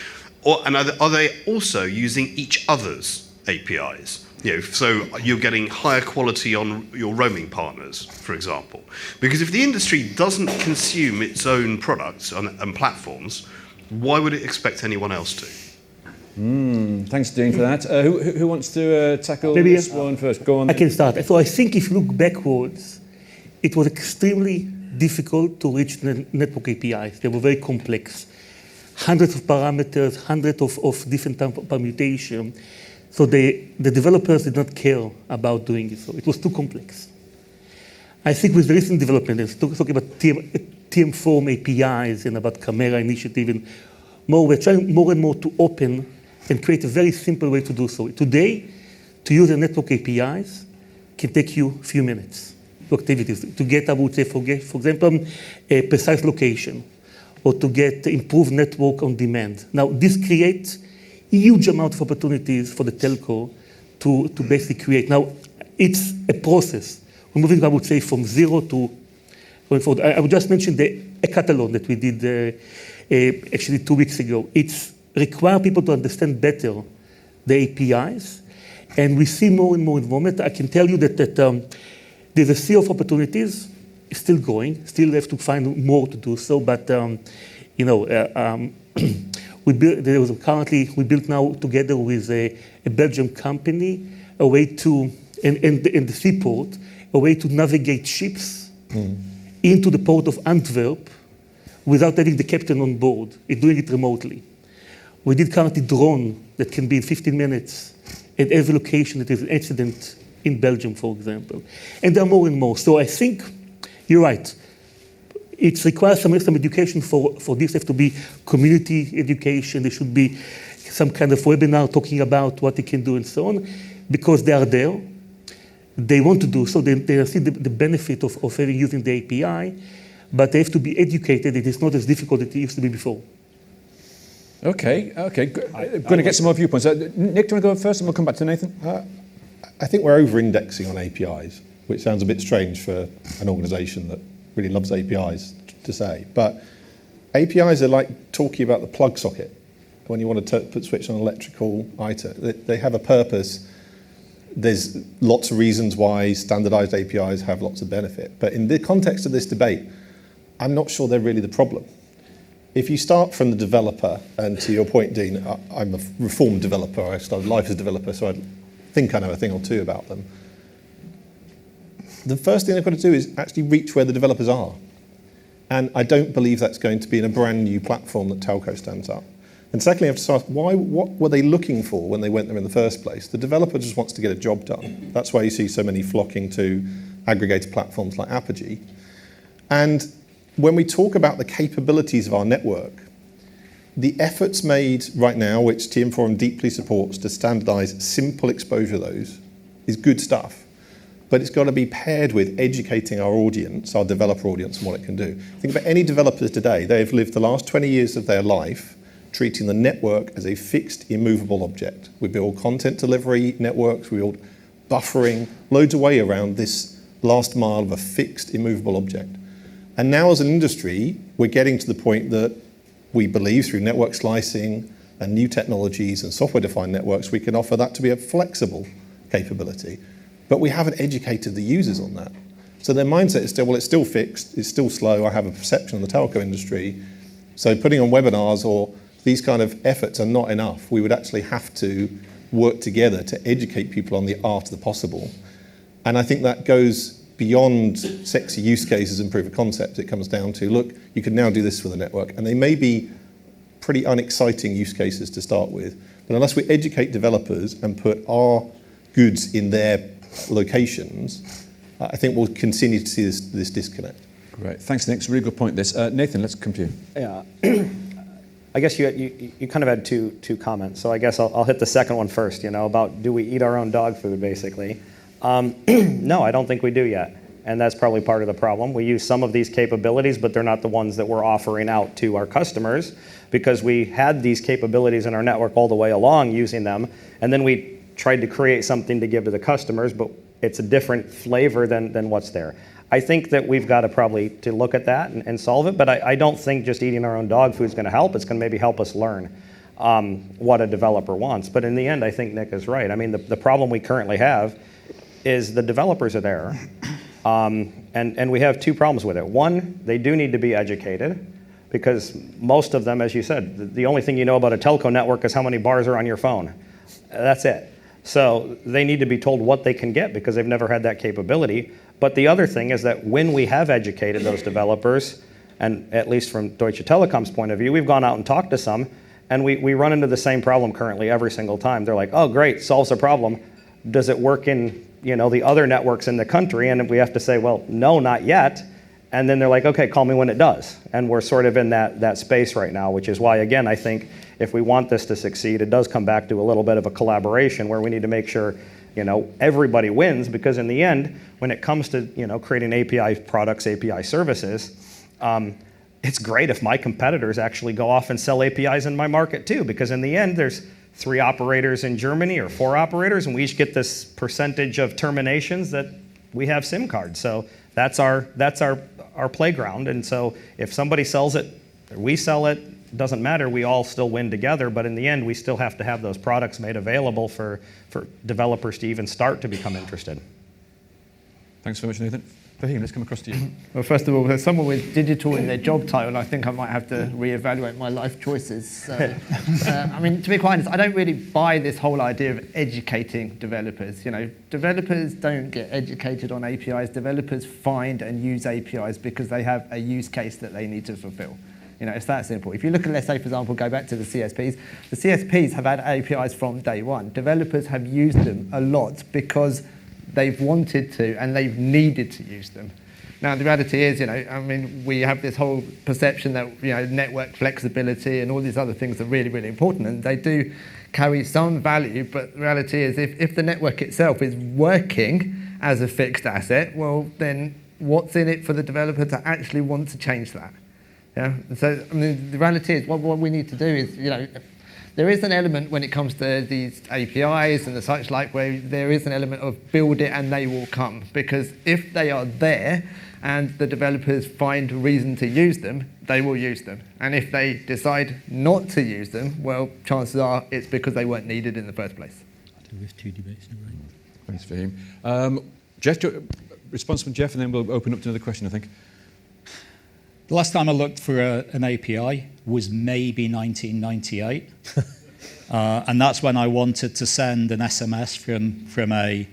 and are they also using each other's APIs? So you're getting higher quality on your roaming partners, for example. Because if the industry doesn't consume its own products and platforms, why would it expect anyone else to? Thanks, Dean, for that. Who wants to tackle Maybe this one first? Go on. I can start. So I think if you look backwards, it was extremely difficult to reach the network APIs. They were very complex. Hundreds of parameters, hundreds of different types of permutation. So the developers did not care about doing it. So it was too complex. I think with the recent development, talking about TM Forum APIs and about Camera Initiative, and we're trying more and more to open and create a very simple way to do so. Today, to use the network APIs can take you a few minutes to activities. To get, I would say, for example, a precise location, or to get improved network on demand. Now, this creates a huge amount of opportunities for the telco to basically create. Now, it's a process. We're moving, I would say, from zero to going forward. I would just mention the hackathon that we did actually 2 weeks ago. It's require people to understand better the APIs, and we see more and more involvement. I can tell you that there's a sea of opportunities. It's still going. Still have to find more to do so. But we built now together with a Belgian company a way to and the seaport a way to navigate ships into the port of Antwerp without having the captain on board. It's doing it remotely. We did currently drone that can be in 15 minutes at every location that is an incident in Belgium, for example. And there are more and more. So I think you're right. It requires some education for this. There have to be community education. There should be some kind of webinar talking about what they can do and so on, because they are there. They want to do so. They see the benefit of using the API, but they have to be educated. It is not as difficult as it used to be before. Okay. Going to get some more viewpoints. Nick, do you want to go first, and we'll come back to Nathan? I think we're over-indexing on APIs, which sounds a bit strange for an organisation that really loves APIs to say. But APIs are like talking about the plug socket when you want to switch on an electrical item. They have a purpose. There's lots of reasons why standardized APIs have lots of benefit. But in the context of this debate, I'm not sure they're really the problem. If you start from the developer, and to your point, Dean, I'm a reformed developer. I started life as a developer, so I think I know a thing or two about them. The first thing they've got to do is actually reach where the developers are. And I don't believe that's going to be in a brand new platform that Telco stands up. And secondly, I have to ask, what were they looking for when they went there in the first place? The developer just wants to get a job done. That's why you see so many flocking to aggregator platforms like Apigee. And when we talk about the capabilities of our network, the efforts made right now, which TM Forum deeply supports, to standardize simple exposure of those, is good stuff. But it's got to be paired with educating our audience, our developer audience, and what it can do. Think about any developers today. They've lived the last 20 years of their life treating the network as a fixed, immovable object. We build content delivery networks, we build buffering, loads of way around this last mile of a fixed, immovable object. And now as an industry, we're getting to the point that we believe through network slicing and new technologies and software-defined networks, we can offer that to be a flexible capability. But we haven't educated the users on that. So their mindset is still, well, it's still fixed, it's still slow, I have a perception of the telco industry. So putting on webinars or these kind of efforts are not enough. We would actually have to work together to educate people on the art of the possible. And I think that goes beyond sexy use cases and proof of concept. It comes down to, look, you can now do this with a network. And they may be pretty unexciting use cases to start with. But unless we educate developers and put our goods in their locations, I think we'll continue to see this disconnect. Great. Thanks, Nick. It's a really good point, this. Nathan, let's come to you. Yeah. I guess you kind of had two comments. So I guess I'll hit the second one first, about do we eat our own dog food, basically. No, I don't think we do yet. And that's probably part of the problem. We use some of these capabilities, but they're not the ones that we're offering out to our customers because we had these capabilities in our network all the way along using them. And then we tried to create something to give to the customers, but it's a different flavor than what's there. I think that we've got to probably to look at that and solve it, but I don't think just eating our own dog food is going to help. It's going to maybe help us learn what a developer wants. But in the end, I think Nick is right. I mean, the problem we currently have is the developers are there, and we have two problems with it. One, they do need to be educated because most of them, as you said, the only thing you know about a telco network is how many bars are on your phone. That's it. So they need to be told what they can get because they've never had that capability. But the other thing is that when we have educated those developers, and at least from Deutsche Telekom's point of view, we've gone out and talked to some, and we run into the same problem currently every single time. They're like, oh, great, solves the problem. Does it work in the other networks in the country? And we have to say, well, no, not yet. And then they're like, okay, call me when it does. And we're sort of in that space right now, which is why, again, I think if we want this to succeed, it does come back to a little bit of a collaboration where we need to make sure everybody wins, because in the end, when it comes to creating API products, API services, it's great if my competitors actually go off and sell APIs in my market too, because in the end, there's 3 operators in Germany or 4 operators, and we each get this percentage of terminations that we have SIM cards. So that's our playground. And so if somebody sells it, or we sell it, doesn't matter, we all still win together, but in the end, we still have to have those products made available for developers to even start to become interested. Thanks very much, Nathan. Fahim, let's come across to you. Well, first of all, there's someone with digital in their job title, I think I might have to reevaluate my life choices. So, to be quite honest, I don't really buy this whole idea of educating developers. Developers don't get educated on APIs. Developers find and use APIs because they have a use case that they need to fulfill. It's that simple. If you look at, let's say, for example, go back to the CSPs have had APIs from day one. Developers have used them a lot because they've wanted to and they've needed to use them. Now, the reality is, we have this whole perception that, network flexibility and all these other things are really, really important, and they do carry some value, but the reality is if the network itself is working as a fixed asset, well, then what's in it for the developer to actually want to change that? Yeah. So the reality is what we need to do is, there is an element when it comes to these APIs and the such like where there is an element of build it and they will come, because if they are there and the developers find reason to use them, they will use them. And if they decide not to use them, well, chances are it's because they weren't needed in the first place. We have 2 debates in a row. Thanks, Fahim. Jeff, response from Jeff, and then we'll open up to another question, I think. The last time I looked for an API was maybe 1998. And that's when I wanted to send an SMS from a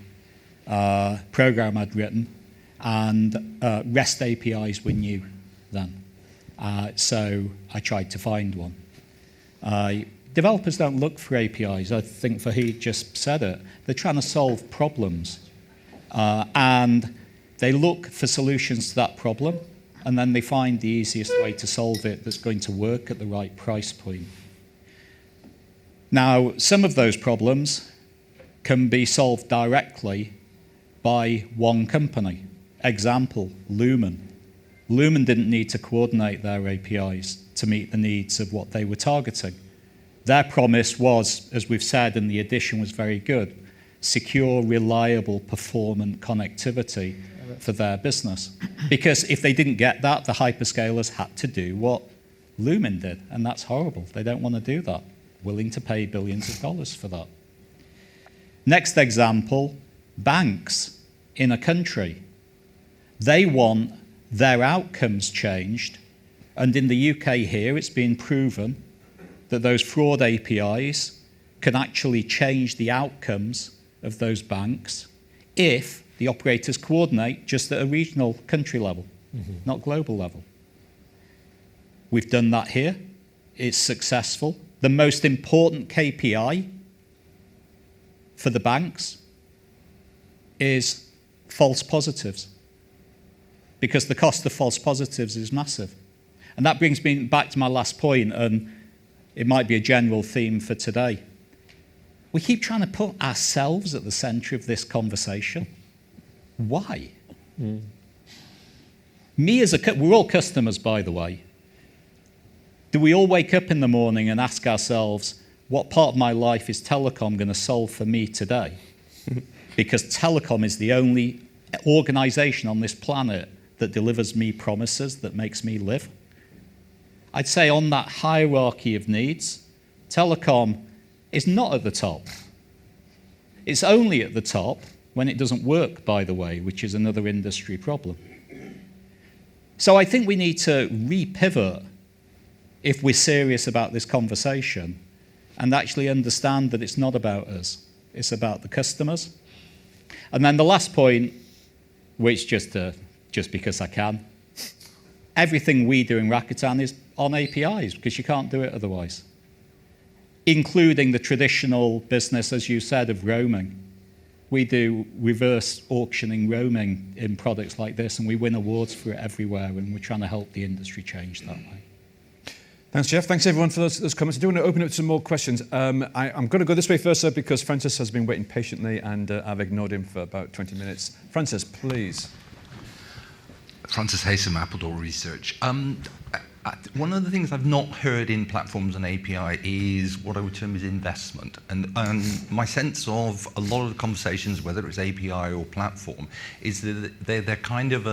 program I'd written. And REST APIs were new then. So I tried to find one. Developers don't look for APIs. I think Fahid just said it. They're trying to solve problems. And they look for solutions to that problem, and then they find the easiest way to solve it that's going to work at the right price point. Now, some of those problems can be solved directly by one company. Example, Lumen. Lumen didn't need to coordinate their APIs to meet the needs of what they were targeting. Their promise was, as we've said, and the addition was very good, secure, reliable, performant connectivity for their business. Because if they didn't get that, the hyperscalers had to do what Lumen did, and that's horrible. They don't want to do that. Willing to pay billions of dollars for that. Next example, banks in a country. They want their outcomes changed. And in the UK here, it's been proven that those fraud APIs can actually change the outcomes of those banks if the operators coordinate just at a regional country level, not global level. We've done that here. It's successful. The most important KPI for the banks is false positives, because the cost of false positives is massive. And that brings me back to my last point, and it might be a general theme for today. We keep trying to put ourselves at the center of this conversation. Why? We're all customers, by the way. Do we all wake up in the morning and ask ourselves, what part of my life is telecom going to solve for me today? Because telecom is the only organization on this planet that delivers me promises, that makes me live. I'd say on that hierarchy of needs, telecom is not at the top. It's only at the top when it doesn't work, by the way, which is another industry problem. So I think we need to repivot if we're serious about this conversation and actually understand that it's not about us, it's about the customers. And then the last point, which just because I can, everything we do in Rakuten is on APIs, because you can't do it otherwise, including the traditional business, as you said, of roaming. We do reverse auctioning roaming in products like this, and we win awards for it everywhere, and we're trying to help the industry change that way. Thanks, Jeff. Thanks, everyone, for those comments. I do want to open up to some more questions. I'm going to go this way first, sir, because Francis has been waiting patiently, and I've ignored him for about 20 minutes. Francis, please. Francis Haysom, Appledore Research. One of the things I've not heard in platforms and API is what I would term as investment. And my sense of a lot of the conversations, whether it's API or platform, is that they're kind of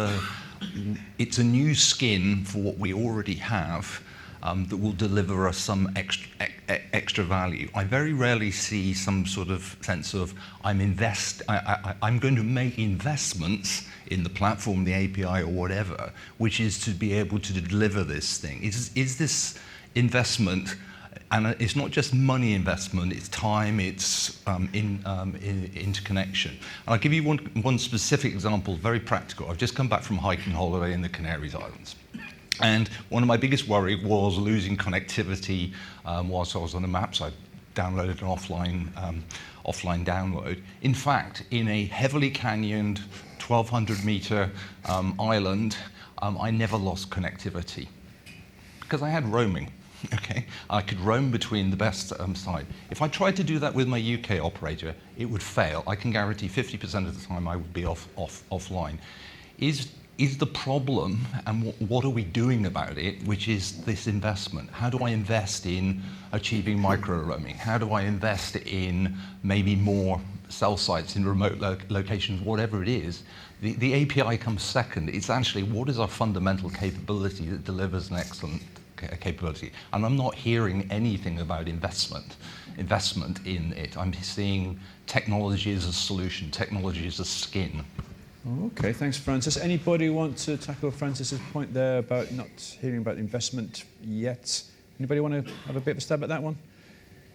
it's a new skin for what we already have. That will deliver us some extra value. I very rarely see some sort of sense of I'm going to make investments in the platform, the API, or whatever, which is to be able to deliver this thing. Is this investment, and it's not just money investment, it's time, it's interconnection. And I'll give you one specific example, very practical. I've just come back from hiking holiday in the Canary Islands. And one of my biggest worries was losing connectivity whilst I was on the maps. I downloaded an offline download. In fact, in a heavily canyoned 1,200-meter island, I never lost connectivity because I had roaming. Okay, I could roam between the best side. If I tried to do that with my UK operator, it would fail. I can guarantee 50% of the time I would be offline. Is the problem, and what are we doing about it, which is this investment? How do I invest in achieving micro roaming? How do I invest in maybe more cell sites in remote locations, whatever it is? The API comes second. It's actually what is our fundamental capability that delivers an excellent capability. And I'm not hearing anything about investment in it. I'm seeing technology as a solution, technology as a skin. Okay, thanks, Francis. Anybody want to tackle Francis's point there about not hearing about investment yet? Anybody want to have a bit of a stab at that one?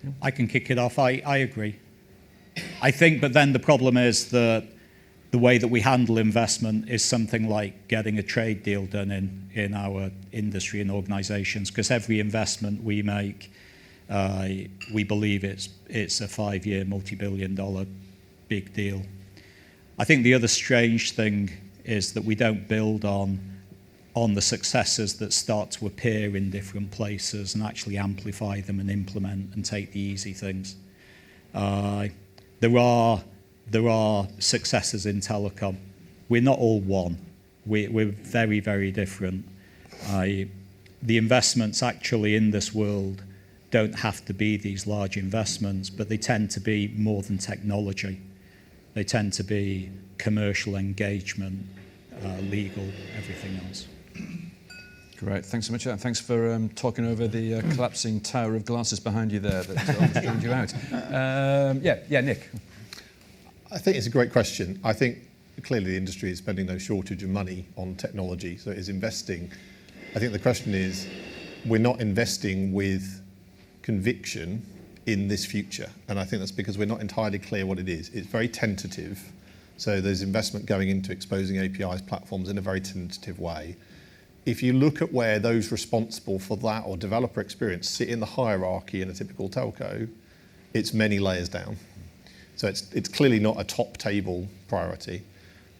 Yeah. I can kick it off. I agree. I think, but then the problem is that the way that we handle investment is something like getting a trade deal done in our industry and organizations, because every investment we make, we believe it's a 5-year, multi-billion-dollar big deal. I think the other strange thing is that we don't build on the successes that start to appear in different places and actually amplify them and implement and take the easy things. There are successes in telecom. We're not all one. We're very, very different. The investments actually in this world don't have to be these large investments, but they tend to be more than technology. They tend to be commercial engagement, legal, everything else. Great, thanks so much. Thanks for talking over the collapsing tower of glasses behind you there that almost drowned you out. Yeah, Nick. I think it's a great question. I think clearly the industry is spending no shortage of money on technology, so it is investing. I think the question is, we're not investing with conviction in this future, and I think that's because we're not entirely clear what it is. It's very tentative, so there's investment going into exposing APIs platforms in a very tentative way. If you look at where those responsible for that or developer experience sit in the hierarchy in a typical telco, it's many layers down. So it's clearly not a top table priority.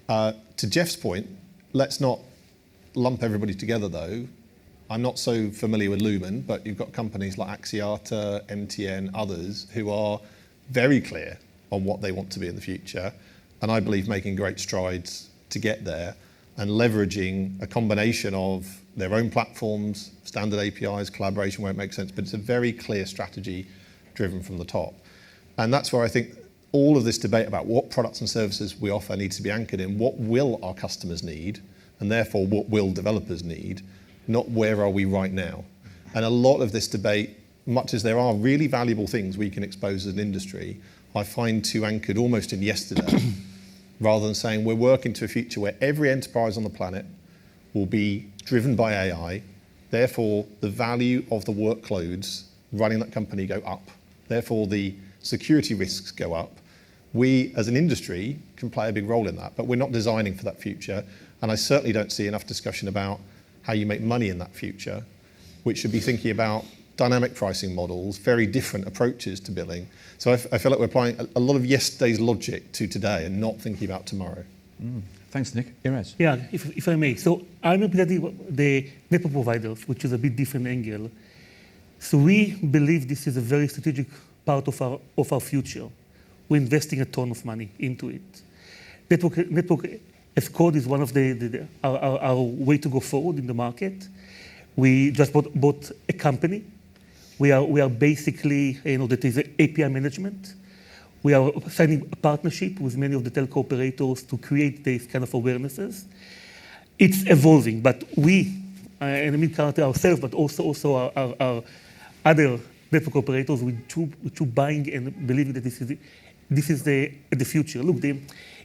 To Jeff's point, let's not lump everybody together though. I'm not so familiar with Lumen, but you've got companies like Axiata, MTN, others who are very clear on what they want to be in the future, and I believe making great strides to get there and leveraging a combination of their own platforms, standard APIs, collaboration where it makes sense, but it's a very clear strategy driven from the top. And that's where I think all of this debate about what products and services we offer needs to be anchored in what will our customers need, and therefore what will developers need, not where are we right now. And a lot of this debate, much as there are really valuable things we can expose as an industry, I find too anchored almost in yesterday, rather than saying we're working to a future where every enterprise on the planet will be driven by AI, therefore the value of the workloads running that company go up, therefore the security risks go up. We as an industry can play a big role in that, but we're not designing for that future, and I certainly don't see enough discussion about how you make money in that future, which should be thinking about dynamic pricing models, very different approaches to billing. So I feel like we're applying a lot of yesterday's logic to today and not thinking about tomorrow. Thanks, Nick. Irez. Yeah, if I may. So I'm representing the network providers, which is a bit different angle. So we believe this is a very strategic part of our future. We're investing a ton of money into it. Network as code is one of our way to go forward in the market. We just bought a company. We are basically, that is API management. We are signing a partnership with many of the telco operators to create these kind of awarenesses. It's evolving, but we, and I mean currently ourselves, but also our other network operators, we too buying and believing that this is the future. Look, the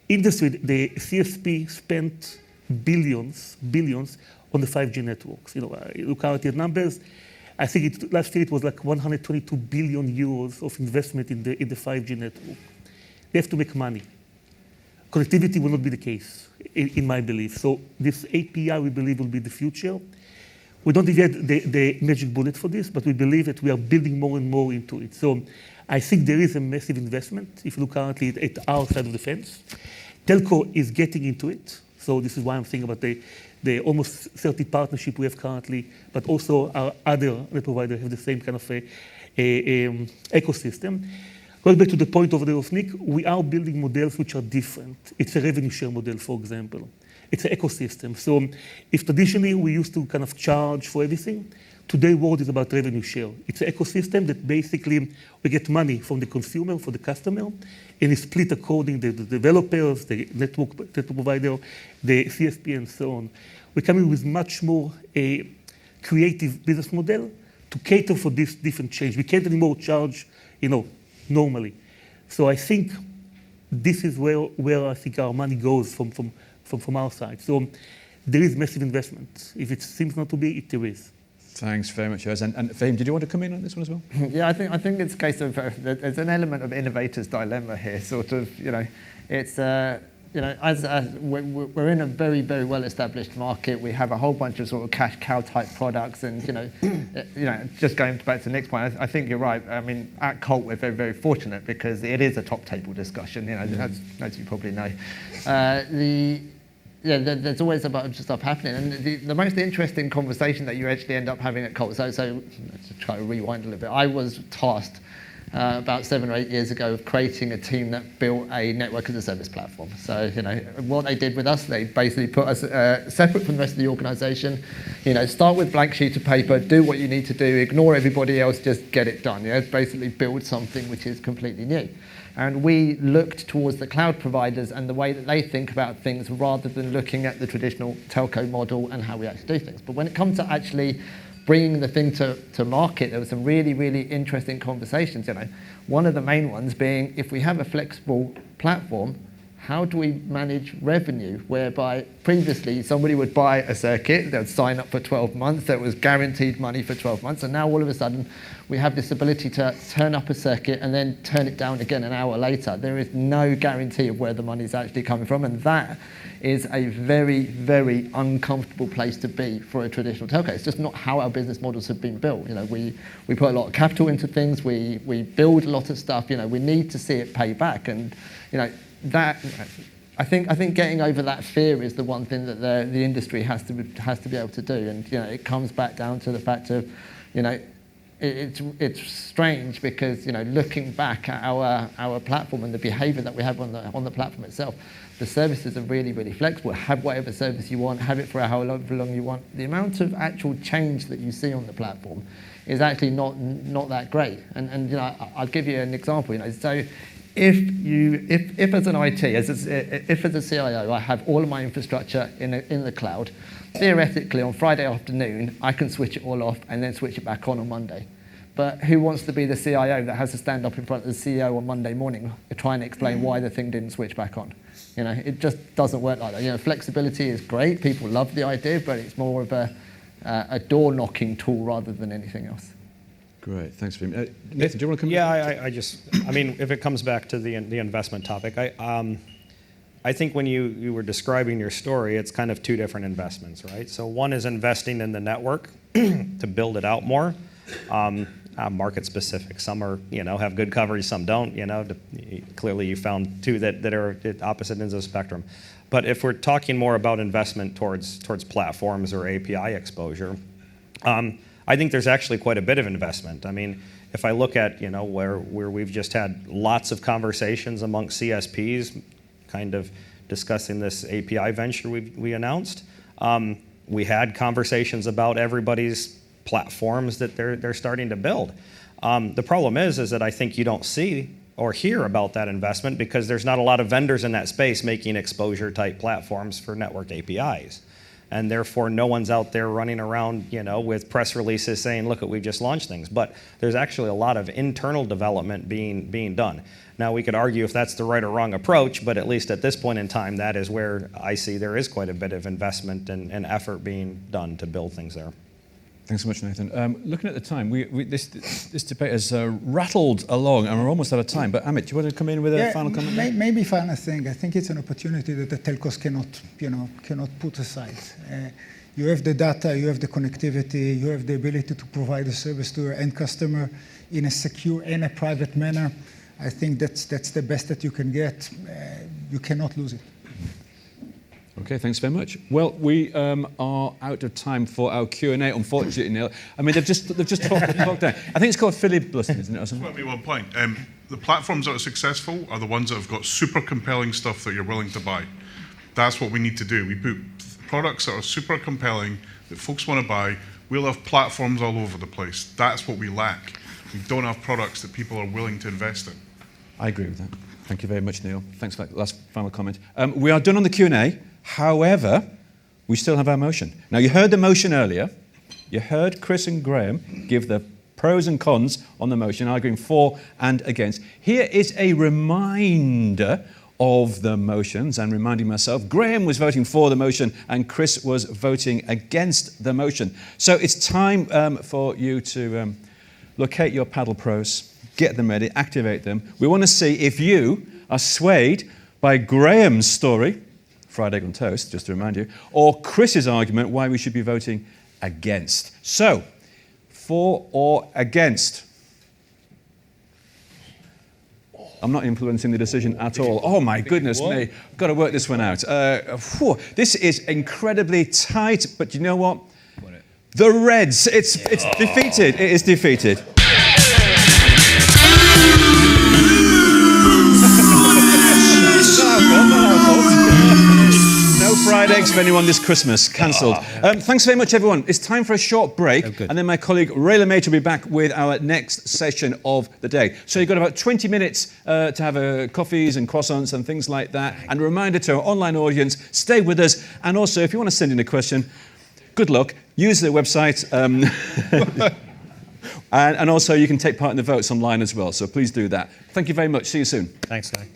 industry, the CSP spent billions on the 5G networks. Look out at the numbers. I think last year it was like 122 billion euros of investment in the 5G network. They have to make money. Connectivity will not be the case, in my belief. So this API, we believe, will be the future. We don't have yet the magic bullet for this, but we believe that we are building more and more into it. So I think there is a massive investment, if you look currently at our side of the fence. Telco is getting into it. So this is why I'm thinking about the almost 30 partnership we have currently, but also our other net providers have the same kind of ecosystem. Going back to the point over there of Nick, we are building models which are different. It's a revenue share model, for example. It's an ecosystem. So if traditionally we used to kind of charge for everything, today world is about revenue share. It's an ecosystem that basically we get money from the consumer, for the customer, and it's split according to the developers, the network provider, the CSP, and so on. We're coming with much more a creative business model to cater for this different change. We can't anymore charge, normally. So I think this is where I think our money goes from our side. So there is massive investment. If it seems not to be, there is. Thanks very much, Irez. And Fahim, did you want to come in on this one as well? Yeah, I think it's a case of there's an element of innovator's dilemma here. Sort of, it's we're in a very, very well-established market. We have a whole bunch of sort of cash cow type products, and just going back to Nick's point, I think you're right. I mean, at Colt we're very, very fortunate because it is a top table discussion. As you probably know, there's always a bunch of stuff happening, and the most interesting conversation that you actually end up having at Colt. So let's try to rewind a little bit. I was tasked about 7 or 8 years ago of creating a team that built a network as a service platform. So what they did with us, they basically put us separate from the rest of the organisation. Start with blank sheet of paper, do what you need to do, ignore everybody else, just get it done. Basically build something which is completely new. And we looked towards the cloud providers and the way that they think about things rather than looking at the traditional telco model and how we actually do things. But when it comes to actually bringing the thing to market, there were some really, really interesting conversations. One of the main ones being, if we have a flexible platform, how do we manage revenue, whereby previously somebody would buy a circuit, they would sign up for 12 months, that was guaranteed money for 12 months, and now all of a sudden we have this ability to turn up a circuit and then turn it down again an hour later. There is no guarantee of where the money is actually coming from, and that is a very, very uncomfortable place to be for a traditional telco. It's just not how our business models have been built. We put a lot of capital into things, we build a lot of stuff, we need to see it pay back, and that I think getting over that fear is the one thing that the industry has to be able to do, and it comes back down to the fact of it's strange because looking back at our platform and the behaviour that we have on the platform itself, the services are really, really flexible. Have whatever service you want, have it for however long you want. The amount of actual change that you see on the platform is actually not that great. And I'll give you an example. So if as an IT, if as a CIO, I have all of my infrastructure in the cloud, theoretically on Friday afternoon, I can switch it all off and then switch it back on Monday. But who wants to be the CIO that has to stand up in front of the CEO on Monday morning to try and explain why the thing didn't switch back on? It just doesn't work like that. Flexibility is great. People love the idea, but it's more of a door-knocking tool rather than anything else. Great, thanks for him. Nathan, do you want to come? Yeah, I mean, if it comes back to the investment topic, I think when you were describing your story, it's kind of two different investments, right? So one is investing in the network to build it out more, market specific. Some are, have good coverage, some don't. Clearly you found two that are at opposite ends of the spectrum. But if we're talking more about investment towards platforms or API exposure, I think there's actually quite a bit of investment. I mean, if I look at where we've just had lots of conversations amongst CSPs, kind of discussing this API venture we announced, we had conversations about everybody's platforms that they're starting to build. The problem is that I think you don't see or hear about that investment because there's not a lot of vendors in that space making exposure type platforms for network APIs. And therefore, no one's out there running around, with press releases saying, "Look, we've just launched things." But there's actually a lot of internal development being done. Now, we could argue if that's the right or wrong approach, but at least at this point in time, that is where I see there is quite a bit of investment and effort being done to build things there. Thanks so much, Nathan. Looking at the time, this debate has rattled along, and we're almost out of time. But Amit, do you want to come in with a final comment? Maybe final thing. I think it's an opportunity that the telcos cannot put aside. You have the data, you have the connectivity, you have the ability to provide a service to your end customer in a secure and a private manner. I think that's the best that you can get. You cannot lose it. Okay, thanks very much. Well, we are out of time for our Q&A, unfortunately, Neil. I mean, they've just talked down. I think it's called filibuster, isn't it? Or something? Let me one point. The platforms that are successful are the ones that have got super compelling stuff that you're willing to buy. That's what we need to do. We put products that are super compelling that folks want to buy. We'll have platforms all over the place. That's what we lack. We don't have products that people are willing to invest in. I agree with that. Thank you very much, Neil. Thanks for that last final comment. We are done on the Q&A. However, we still have our motion. Now, you heard the motion earlier. You heard Chris and Graham give the pros and cons on the motion, arguing for and against. Here is a reminder of the motions, and reminding myself, Graham was voting for the motion and Chris was voting against the motion. So it's time for you to locate your paddle pros, get them ready, activate them. We want to see if you are swayed by Graham's story, fried egg on toast, just to remind you, or Chris's argument why we should be voting against. So, for or against? I'm not influencing the decision at all. Oh my goodness me, I've got to work this one out. This is incredibly tight, but you know what? The Reds, it's defeated. It is defeated. No fried eggs for anyone this Christmas. Cancelled. Thanks very much, everyone. It's time for a short break, and then my colleague Ray LeMaitre will be back with our next session of the day. So you've got about 20 minutes to have coffees and croissants and things like that. And a reminder to our online audience, stay with us. And also, if you want to send in a question, good luck. Use the website. And also, you can take part in the votes online as well. So please do that. Thank you very much. See you soon. Thanks, Guy.